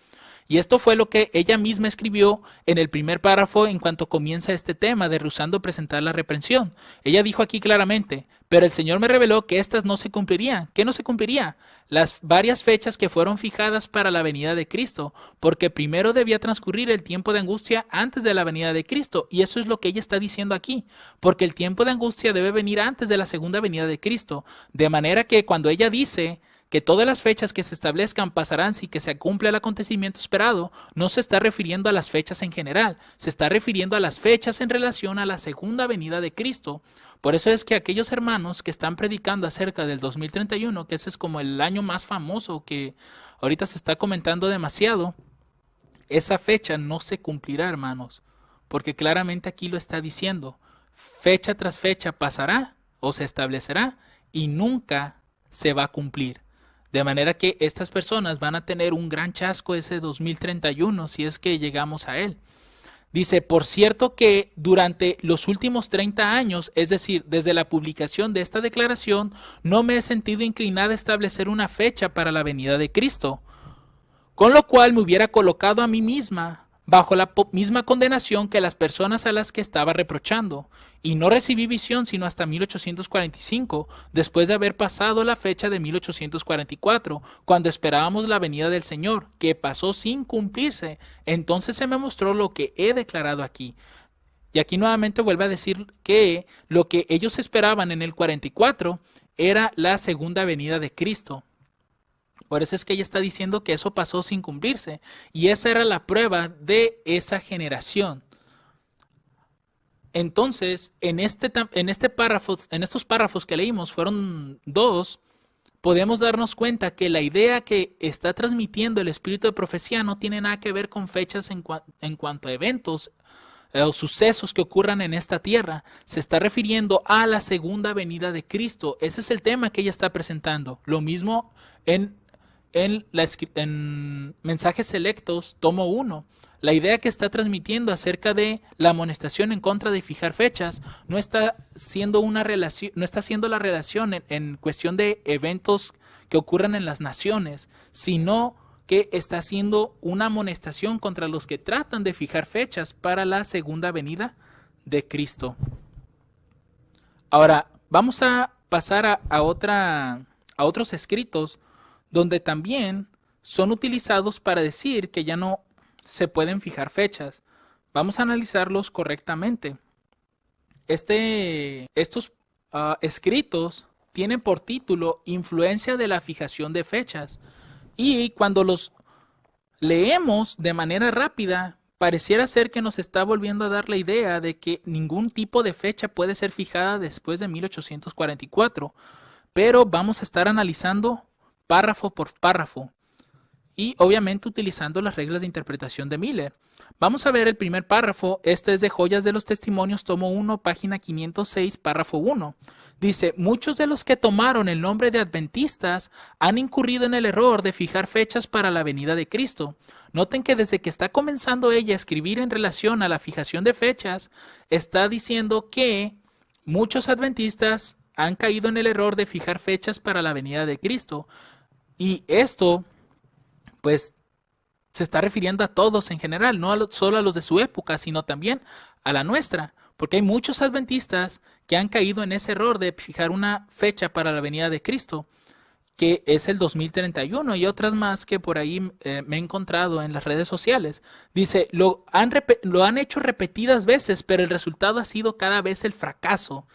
Y esto fue lo que ella misma escribió en el primer párrafo en cuanto comienza este tema de rehusando presentar la reprensión. Ella dijo aquí claramente, pero el Señor me reveló que estas no se cumplirían. ¿Qué no se cumpliría? Las varias fechas que fueron fijadas para la venida de Cristo, porque primero debía transcurrir el tiempo de angustia antes de la venida de Cristo. Y eso es lo que ella está diciendo aquí, porque el tiempo de angustia debe venir antes de la segunda venida de Cristo. De manera que cuando ella dice que todas las fechas que se establezcan pasarán sin que se cumpla el acontecimiento esperado, no se está refiriendo a las fechas en general, se está refiriendo a las fechas en relación a la segunda venida de Cristo. Por eso es que aquellos hermanos que están predicando acerca del 2031, que ese es como el año más famoso que ahorita se está comentando demasiado, esa fecha no se cumplirá, hermanos, porque claramente aquí lo está diciendo, fecha tras fecha pasará o se establecerá y nunca se va a cumplir. De manera que estas personas van a tener un gran chasco ese 2031 si es que llegamos a él. Dice, por cierto que durante los últimos 30 años, es decir, desde la publicación de esta declaración, no me he sentido inclinada a establecer una fecha para la venida de Cristo, con lo cual me hubiera colocado a mí misma bajo la misma condenación que las personas a las que estaba reprochando, y no recibí visión sino hasta 1845, después de haber pasado la fecha de 1844, cuando esperábamos la venida del Señor, que pasó sin cumplirse. Entonces se me mostró lo que he declarado aquí. Y aquí nuevamente vuelve a decir que lo que ellos esperaban en el 44 era la segunda venida de Cristo. Por eso es que ella está diciendo que eso pasó sin cumplirse. Y esa era la prueba de esa generación. Entonces, en estos párrafos que leímos, fueron dos, podemos darnos cuenta que la idea que está transmitiendo el espíritu de profecía no tiene nada que ver con fechas en cuanto a eventos o sucesos que ocurran en esta tierra. Se está refiriendo a la segunda venida de Cristo. Ese es el tema que ella está presentando. Lo mismo en Mensajes Selectos, tomo 1. La idea que está transmitiendo acerca de la amonestación en contra de fijar fechas no está siendo la relación en cuestión de eventos que ocurran en las naciones, sino que está haciendo una amonestación contra los que tratan de fijar fechas para la segunda venida de Cristo. Ahora, vamos a pasar a otros escritos donde también son utilizados para decir que ya no se pueden fijar fechas. Vamos a analizarlos correctamente. Estos escritos tienen por título Influencia de la fijación de fechas. Y cuando los leemos de manera rápida, pareciera ser que nos está volviendo a dar la idea de que ningún tipo de fecha puede ser fijada después de 1844. Pero vamos a estar analizando párrafo por párrafo y obviamente utilizando las reglas de interpretación de Miller. Vamos a ver el primer párrafo. Este es de Joyas de los Testimonios, tomo 1, página 506, párrafo 1. Dice, muchos de los que tomaron el nombre de adventistas han incurrido en el error de fijar fechas para la venida de Cristo. Noten que desde que está comenzando ella a escribir en relación a la fijación de fechas, está diciendo que muchos adventistas han caído en el error de fijar fechas para la venida de Cristo. Y esto, pues, se está refiriendo a todos en general, no solo a los de su época, sino también a la nuestra, porque hay muchos adventistas que han caído en ese error de fijar una fecha para la venida de Cristo. que es el 2031 y otras más que por ahí me he encontrado en las redes sociales. Dice, lo han hecho repetidas veces, pero el resultado ha sido cada vez el fracaso.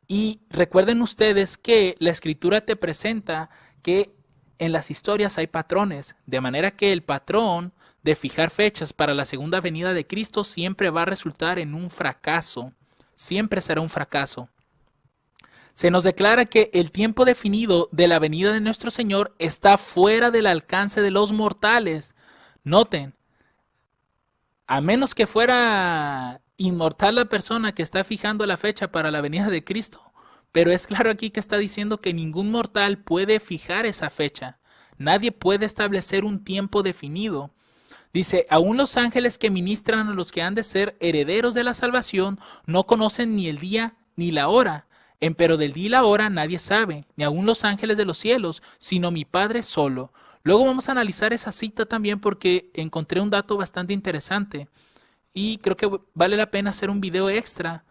Y recuerden ustedes que la escritura te presenta que en las historias hay patrones, de manera que el patrón de fijar fechas para la segunda venida de Cristo siempre va a resultar en un fracaso, siempre será un fracaso. Se nos declara que el tiempo definido de la venida de nuestro Señor está fuera del alcance de los mortales. Noten, a menos que fuera inmortal la persona que está fijando la fecha para la venida de Cristo, pero es claro aquí que está diciendo que ningún mortal puede fijar esa fecha. Nadie puede establecer un tiempo definido. Dice, aún los ángeles que ministran a los que han de ser herederos de la salvación no conocen ni el día ni la hora. Empero del día y la hora nadie sabe, ni aun los ángeles de los cielos, sino mi Padre solo. Luego vamos a analizar esa cita también porque encontré un dato bastante interesante y creo que vale la pena hacer un video extra,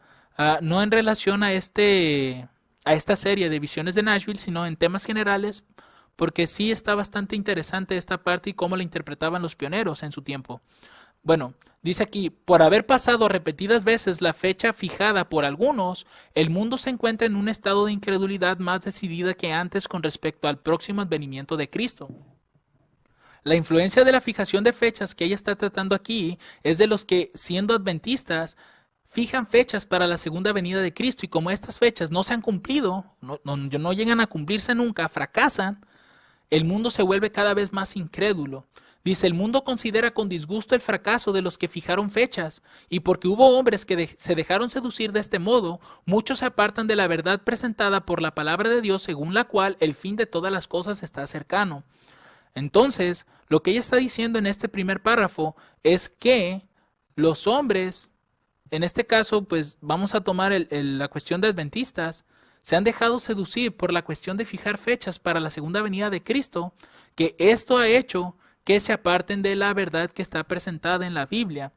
no en relación a esta serie de visiones de Nashville, sino en temas generales, porque sí está bastante interesante esta parte y cómo la interpretaban los pioneros en su tiempo. Bueno, dice aquí, por haber pasado repetidas veces la fecha fijada por algunos, el mundo se encuentra en un estado de incredulidad más decidida que antes con respecto al próximo advenimiento de Cristo. La influencia de la fijación de fechas que ella está tratando aquí es de los que, siendo adventistas, fijan fechas para la segunda venida de Cristo y como estas fechas no se han cumplido, no llegan a cumplirse nunca, fracasan, el mundo se vuelve cada vez más incrédulo. Dice, el mundo considera con disgusto el fracaso de los que fijaron fechas, y porque hubo hombres que se dejaron seducir de este modo, muchos se apartan de la verdad presentada por la palabra de Dios, según la cual el fin de todas las cosas está cercano. Entonces, lo que ella está diciendo en este primer párrafo es que los hombres, en este caso, pues vamos a tomar la cuestión de adventistas, se han dejado seducir por la cuestión de fijar fechas para la segunda venida de Cristo, que esto ha hecho que se aparten de la verdad que está presentada en la Biblia.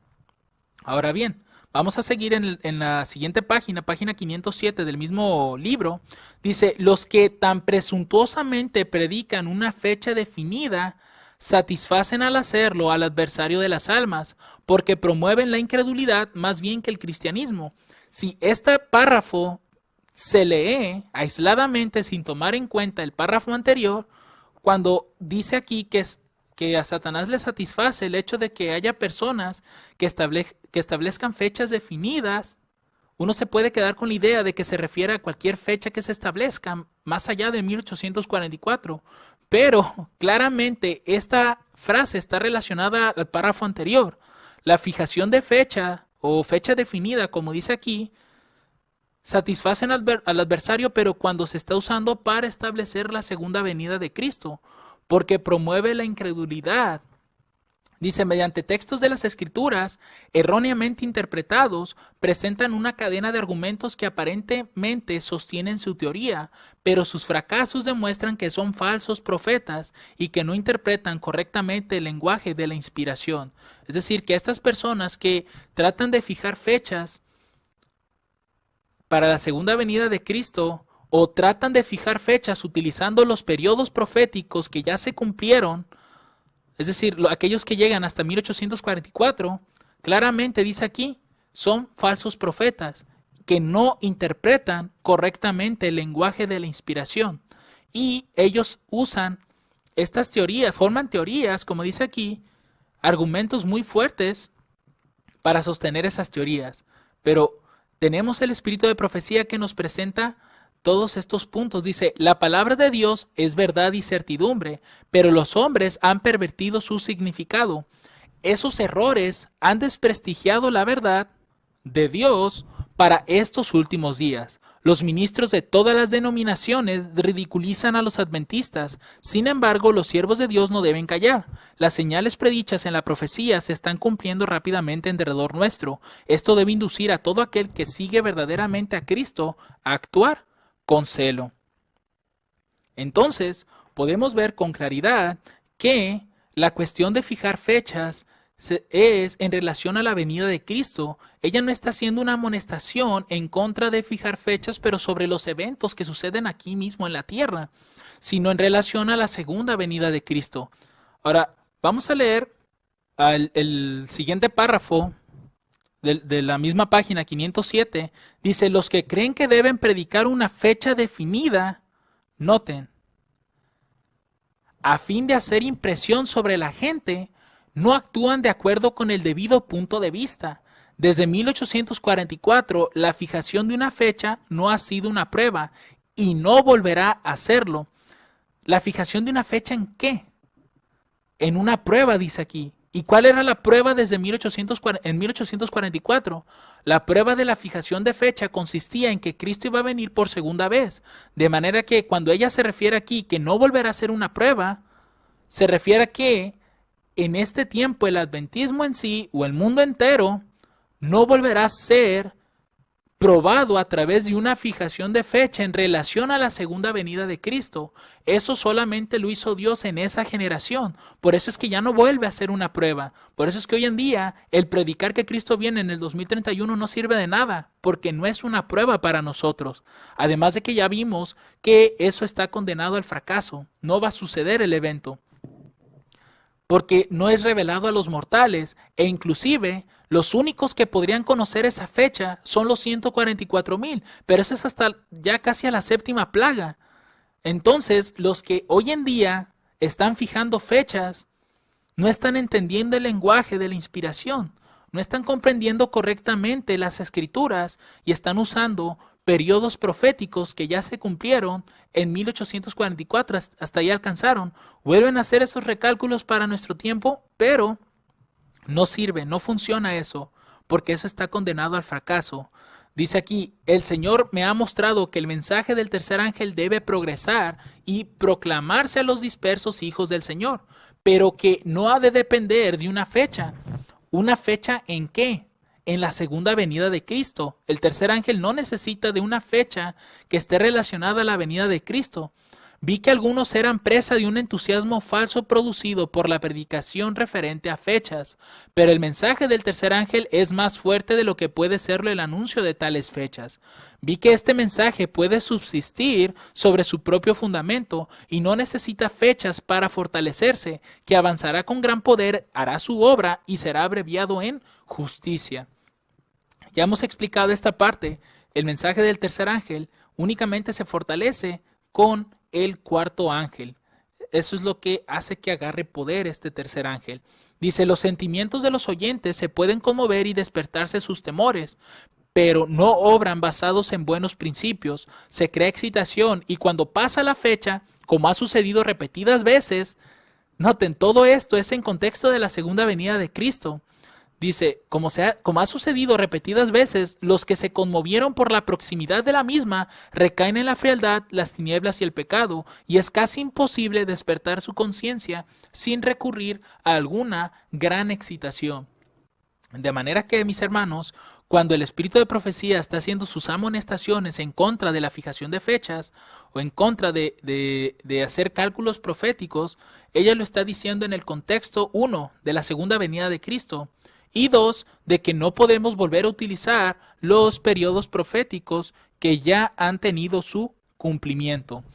Ahora bien, vamos a seguir en la siguiente página, página 507 del mismo libro. Dice, los que tan presuntuosamente predican una fecha definida, satisfacen al hacerlo al adversario de las almas, porque promueven la incredulidad más bien que el cristianismo. Si este párrafo se lee aisladamente sin tomar en cuenta el párrafo anterior, cuando dice aquí que a Satanás le satisface el hecho de que haya personas que establezcan fechas definidas, uno se puede quedar con la idea de que se refiere a cualquier fecha que se establezca más allá de 1844. Pero claramente esta frase está relacionada al párrafo anterior. La fijación de fecha o fecha definida, como dice aquí, satisfacen al adversario, pero cuando se está usando para establecer la segunda venida de Cristo, porque promueve la incredulidad. Dice, mediante textos de las Escrituras, erróneamente interpretados, presentan una cadena de argumentos que aparentemente sostienen su teoría, pero sus fracasos demuestran que son falsos profetas y que no interpretan correctamente el lenguaje de la inspiración. Es decir, que estas personas que tratan de fijar fechas para la segunda venida de Cristo, o tratan de fijar fechas utilizando los periodos proféticos que ya se cumplieron, es decir, aquellos que llegan hasta 1844, claramente dice aquí, son falsos profetas que no interpretan correctamente el lenguaje de la inspiración. Y ellos usan estas teorías, forman teorías, como dice aquí, argumentos muy fuertes para sostener esas teorías. Pero tenemos el espíritu de profecía que nos presenta todos estos puntos. Dice, la palabra de Dios es verdad y certidumbre, pero los hombres han pervertido su significado. Esos errores han desprestigiado la verdad de Dios para estos últimos días. Los ministros de todas las denominaciones ridiculizan a los adventistas. Sin embargo, los siervos de Dios no deben callar. Las señales predichas en la profecía se están cumpliendo rápidamente en derredor nuestro. Esto debe inducir a todo aquel que sigue verdaderamente a Cristo a actuar con celo. Entonces, podemos ver con claridad que la cuestión de fijar fechas es en relación a la venida de Cristo. Ella no está haciendo una amonestación en contra de fijar fechas, pero sobre los eventos que suceden aquí mismo en la tierra. sino en relación a la segunda venida de Cristo. Ahora, vamos a leer el siguiente párrafo de la misma página 507. Dice, los que creen que deben predicar una fecha definida, noten, a fin de hacer impresión sobre la gente, no actúan de acuerdo con el debido punto de vista. Desde 1844, la fijación de una fecha no ha sido una prueba y no volverá a serlo. ¿La fijación de una fecha en qué? En una prueba, dice aquí. ¿Y cuál era la prueba desde 1844? La prueba de la fijación de fecha consistía en que Cristo iba a venir por segunda vez. De manera que cuando ella se refiere aquí que no volverá a ser una prueba, se refiere a que en este tiempo el adventismo en sí o el mundo entero no volverá a ser probado a través de una fijación de fecha en relación a la segunda venida de Cristo. Eso solamente lo hizo Dios en esa generación. Por eso es que ya no vuelve a ser una prueba. Por eso es que hoy en día el predicar que Cristo viene en el 2031 no sirve de nada, porque no es una prueba para nosotros. Además de que ya vimos que eso está condenado al fracaso. No va a suceder el evento, porque no es revelado a los mortales, e inclusive los únicos que podrían conocer esa fecha son los 144,000, pero eso es hasta ya casi a la séptima plaga. Entonces, los que hoy en día están fijando fechas no están entendiendo el lenguaje de la inspiración, no están comprendiendo correctamente las escrituras y están usando periodos proféticos que ya se cumplieron en 1844, hasta ahí alcanzaron. Vuelven a hacer esos recálculos para nuestro tiempo, pero no sirve, no funciona eso, porque eso está condenado al fracaso. Dice aquí, el Señor me ha mostrado que el mensaje del tercer ángel debe progresar y proclamarse a los dispersos hijos del Señor, pero que no ha de depender de una fecha. ¿Una fecha en qué? En la segunda venida de Cristo. El tercer ángel no necesita de una fecha que esté relacionada a la venida de Cristo. Vi que algunos eran presa de un entusiasmo falso producido por la predicación referente a fechas, pero el mensaje del tercer ángel es más fuerte de lo que puede serlo el anuncio de tales fechas. Vi que este mensaje puede subsistir sobre su propio fundamento y no necesita fechas para fortalecerse, que avanzará con gran poder, hará su obra y será abreviado en justicia. Ya hemos explicado esta parte. El mensaje del tercer ángel únicamente se fortalece con el cuarto ángel. Eso es lo que hace que agarre poder este tercer ángel. Dice, los sentimientos de los oyentes se pueden conmover y despertarse sus temores, pero no obran basados en buenos principios. Se crea excitación y cuando pasa la fecha, como ha sucedido repetidas veces, noten, todo esto es en contexto de la segunda venida de Cristo. Dice, como ha sucedido repetidas veces, los que se conmovieron por la proximidad de la misma recaen en la frialdad, las tinieblas y el pecado, y es casi imposible despertar su conciencia sin recurrir a alguna gran excitación. De manera que, mis hermanos, cuando el espíritu de profecía está haciendo sus amonestaciones en contra de la fijación de fechas o en contra de hacer cálculos proféticos, ella lo está diciendo en el contexto, 1, de la segunda venida de Cristo, y 2, de que no podemos volver a utilizar los periodos proféticos que ya han tenido su cumplimiento.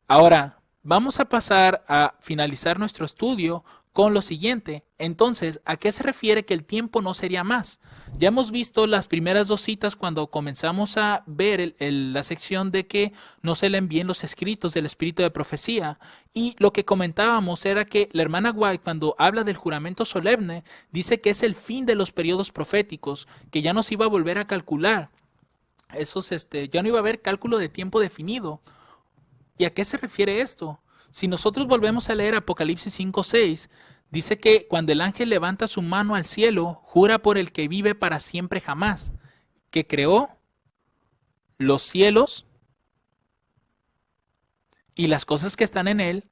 Ahora, vamos a pasar a finalizar nuestro estudio con lo siguiente. Entonces, ¿a qué se refiere que el tiempo no sería más? Ya hemos visto las primeras dos citas cuando comenzamos a ver la sección de que no se le envíen los escritos del espíritu de profecía. Y lo que comentábamos era que la hermana White, cuando habla del juramento solemne, dice que es el fin de los periodos proféticos, que ya no se iba a volver a calcular. Ya no iba a haber cálculo de tiempo definido. ¿Y a qué se refiere esto? Si nosotros volvemos a leer Apocalipsis 5:6, dice que cuando el ángel levanta su mano al cielo, jura por el que vive para siempre jamás, que creó los cielos y las cosas que están en él,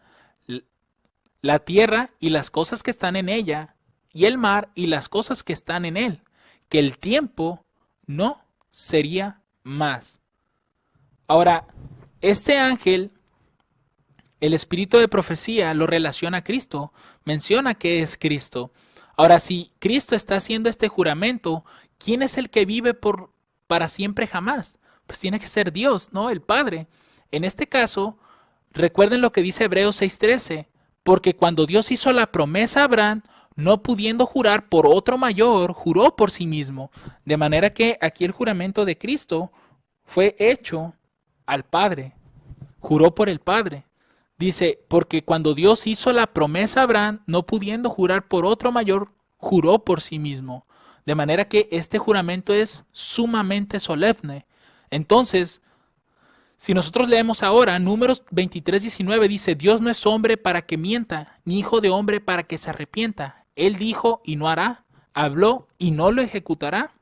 la tierra y las cosas que están en ella, y el mar y las cosas que están en él, que el tiempo no sería más. Ahora, este ángel, el espíritu de profecía, lo relaciona a Cristo, menciona que es Cristo. Ahora, si Cristo está haciendo este juramento, ¿quién es el que vive para siempre jamás? Pues tiene que ser Dios, ¿no? El Padre. En este caso, Recuerden lo que dice Hebreos 6:13, porque cuando Dios hizo la promesa a Abraham, no pudiendo jurar por otro mayor, juró por sí mismo. De manera que aquí el juramento de Cristo fue hecho al Padre, juró por el Padre. Dice, porque cuando Dios hizo la promesa a Abraham, no pudiendo jurar por otro mayor, juró por sí mismo. De manera que este juramento es sumamente solemne. Entonces, si nosotros leemos ahora, Números 23:19 dice, Dios no es hombre para que mienta, ni hijo de hombre para que se arrepienta. Él dijo y no hará, habló y no lo ejecutará.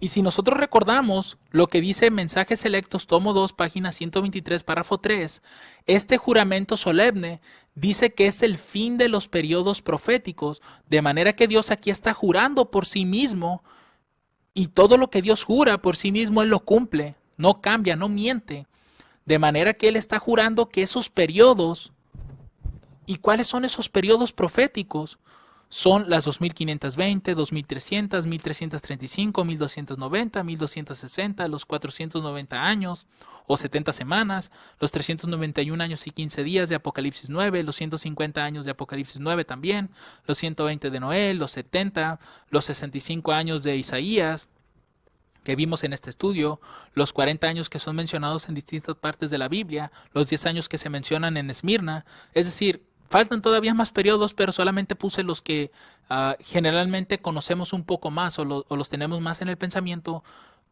Y si nosotros recordamos lo que dice Mensajes Selectos, tomo 2, página 123, párrafo 3, este juramento solemne dice que es el fin de los periodos proféticos, de manera que Dios aquí está jurando por sí mismo, y todo lo que Dios jura por sí mismo, Él lo cumple, no cambia, no miente. De manera que Él está jurando que esos periodos, ¿y cuáles son esos periodos proféticos? Son las 2520, 2300, 1335, 1290, 1260, los 490 años o 70 semanas, los 391 años y 15 días de Apocalipsis 9, los 150 años de Apocalipsis 9 también, los 120 de Noé, los 70, los 65 años de Isaías, que vimos en este estudio, los 40 años que son mencionados en distintas partes de la Biblia, los 10 años que se mencionan en Esmirna, es decir, faltan todavía más periodos, pero solamente puse los que generalmente conocemos un poco más o los tenemos más en el pensamiento.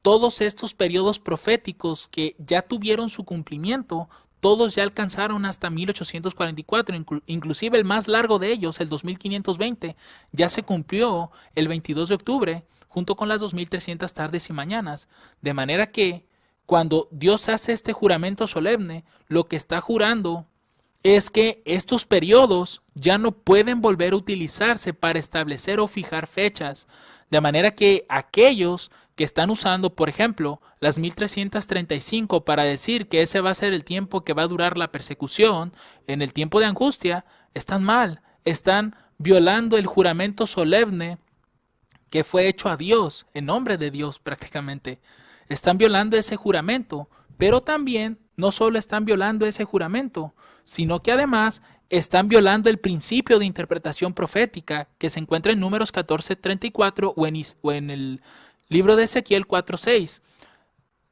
Todos estos periodos proféticos que ya tuvieron su cumplimiento, todos ya alcanzaron hasta 1844, inclusive el más largo de ellos, el 2520, ya se cumplió el 22 de octubre, junto con las 2300 tardes y mañanas. De manera que cuando Dios hace este juramento solemne, lo que está jurando es que estos periodos ya no pueden volver a utilizarse para establecer o fijar fechas, de manera que aquellos que están usando, por ejemplo, las 1335 para decir que ese va a ser el tiempo que va a durar la persecución en el tiempo de angustia, están mal, están violando el juramento solemne que fue hecho a Dios, en nombre de Dios prácticamente. Están violando ese juramento, pero también no solo están violando ese juramento, sino que además están violando el principio de interpretación profética que se encuentra en Números 14:34 o en el libro de Ezequiel 4:6.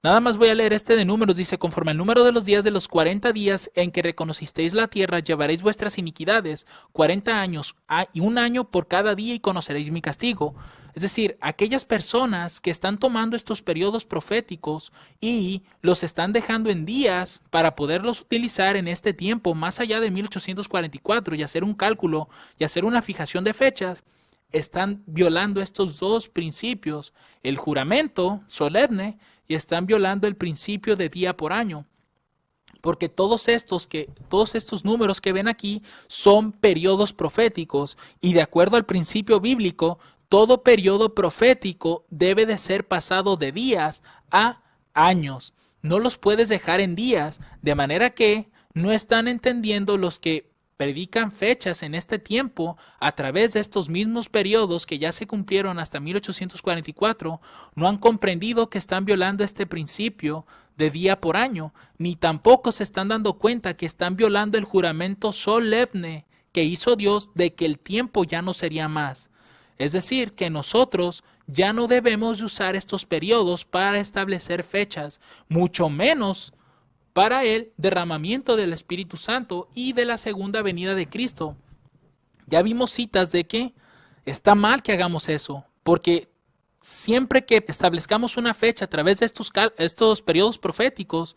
Nada más voy a leer este de Números, dice, conforme al número de los días de los 40 días en que reconocisteis la tierra, llevaréis vuestras iniquidades, 40 años y un año por cada día y conoceréis mi castigo. Es decir, aquellas personas que están tomando estos periodos proféticos y los están dejando en días para poderlos utilizar en este tiempo, más allá de 1844, y hacer un cálculo y hacer una fijación de fechas, están violando estos dos principios, el juramento solemne, y están violando el principio de día por año. Porque todos estos números que ven aquí son periodos proféticos, y de acuerdo al principio bíblico, todo periodo profético debe de ser pasado de días a años. No los puedes dejar en días, de manera que no están entendiendo los que predican fechas en este tiempo a través de estos mismos periodos que ya se cumplieron hasta 1844, no han comprendido que están violando este principio de día por año, ni tampoco se están dando cuenta que están violando el juramento solemne que hizo Dios de que el tiempo ya no sería más. Es decir, que nosotros ya no debemos usar estos periodos para establecer fechas, mucho menos para el derramamiento del Espíritu Santo y de la segunda venida de Cristo. Ya vimos citas de que está mal que hagamos eso, porque siempre que establezcamos una fecha a través de estos periodos proféticos,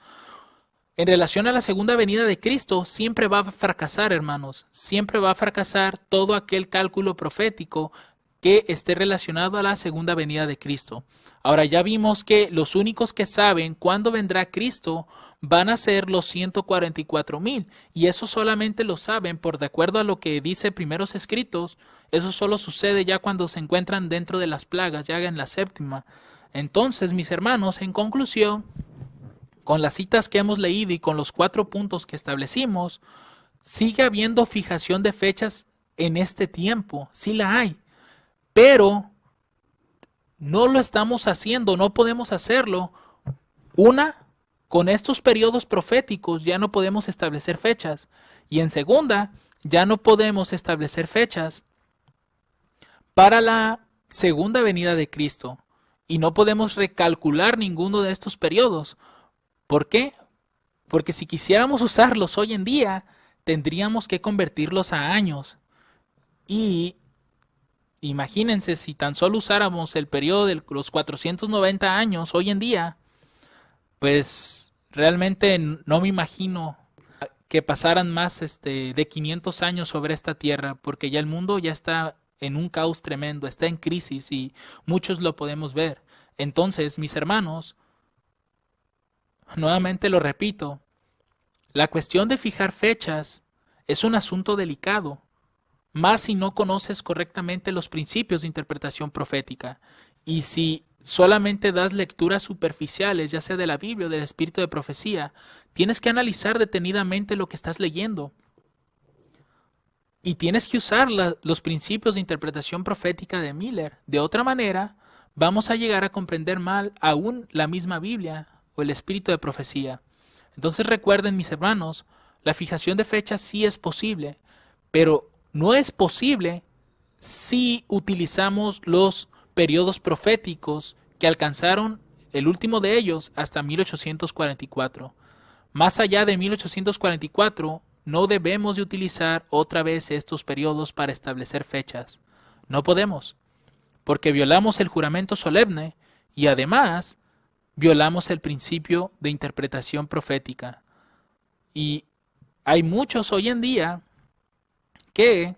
en relación a la segunda venida de Cristo, siempre va a fracasar, hermanos. Siempre va a fracasar todo aquel cálculo profético que esté relacionado a la segunda venida de Cristo. Ahora ya vimos que los únicos que saben cuándo vendrá Cristo van a ser los 144,000, y eso solamente lo saben por de acuerdo a lo que dice primeros escritos. Eso solo sucede ya cuando se encuentran dentro de las plagas, ya en la séptima. Entonces, mis hermanos, en conclusión, con las citas que hemos leído y con los 4 puntos que establecimos, sigue habiendo fijación de fechas en este tiempo, sí la hay. Pero no lo estamos haciendo, no podemos hacerlo. Una, con estos periodos proféticos ya no podemos establecer fechas. Y en segunda, ya no podemos establecer fechas para la segunda venida de Cristo. Y no podemos recalcular ninguno de estos periodos. ¿Por qué? Porque si quisiéramos usarlos hoy en día, tendríamos que convertirlos a años. Y imagínense si tan solo usáramos el periodo de los 490 años hoy en día, pues realmente no me imagino que pasaran más de 500 años sobre esta tierra, porque ya el mundo ya está en un caos tremendo, está en crisis y muchos lo podemos ver. Entonces, mis hermanos, nuevamente lo repito, la cuestión de fijar fechas es un asunto delicado, más si no conoces correctamente los principios de interpretación profética. Y si solamente das lecturas superficiales, ya sea de la Biblia o del espíritu de profecía, tienes que analizar detenidamente lo que estás leyendo. Y tienes que usar los principios de interpretación profética de Miller. De otra manera, vamos a llegar a comprender mal aún la misma Biblia o el espíritu de profecía. Entonces recuerden, mis hermanos, la fijación de fechas sí es posible, pero no es posible si utilizamos los periodos proféticos que alcanzaron el último de ellos hasta 1844. Más allá de 1844, no debemos de utilizar otra vez estos periodos para establecer fechas. No podemos, porque violamos el juramento solemne y además violamos el principio de interpretación profética. Y hay muchos hoy en día que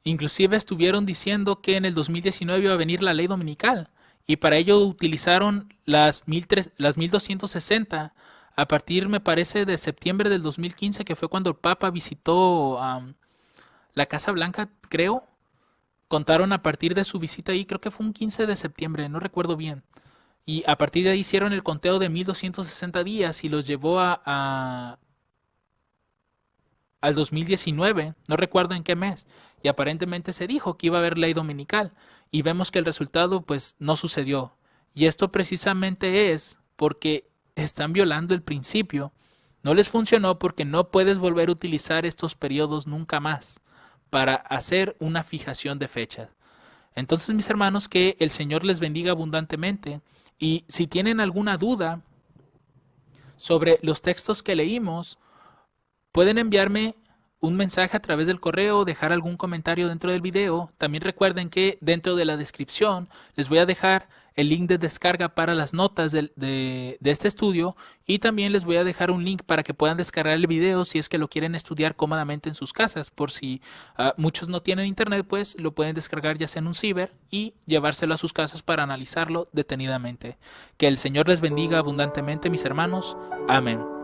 inclusive estuvieron diciendo que en el 2019 iba a venir la ley dominical y para ello utilizaron las 1260 a partir, me parece, de septiembre del 2015, que fue cuando el Papa visitó la Casa Blanca, creo. Contaron a partir de su visita ahí, creo que fue un 15 de septiembre, no recuerdo bien. Y a partir de ahí hicieron el conteo de 1260 días y los llevó al 2019, no recuerdo en qué mes, y aparentemente se dijo que iba a haber ley dominical, y vemos que el resultado pues no sucedió. Y esto precisamente es porque están violando el principio. No les funcionó porque no puedes volver a utilizar estos periodos nunca más para hacer una fijación de fechas. Entonces, mis hermanos, que el Señor les bendiga abundantemente, y si tienen alguna duda sobre los textos que leímos, pueden enviarme un mensaje a través del correo o dejar algún comentario dentro del video. También recuerden que dentro de la descripción les voy a dejar el link de descarga para las notas de este estudio, y también les voy a dejar un link para que puedan descargar el video si es que lo quieren estudiar cómodamente en sus casas. Por si muchos no tienen internet, pues lo pueden descargar ya sea en un ciber y llevárselo a sus casas para analizarlo detenidamente. Que el Señor les bendiga abundantemente, mis hermanos. Amén.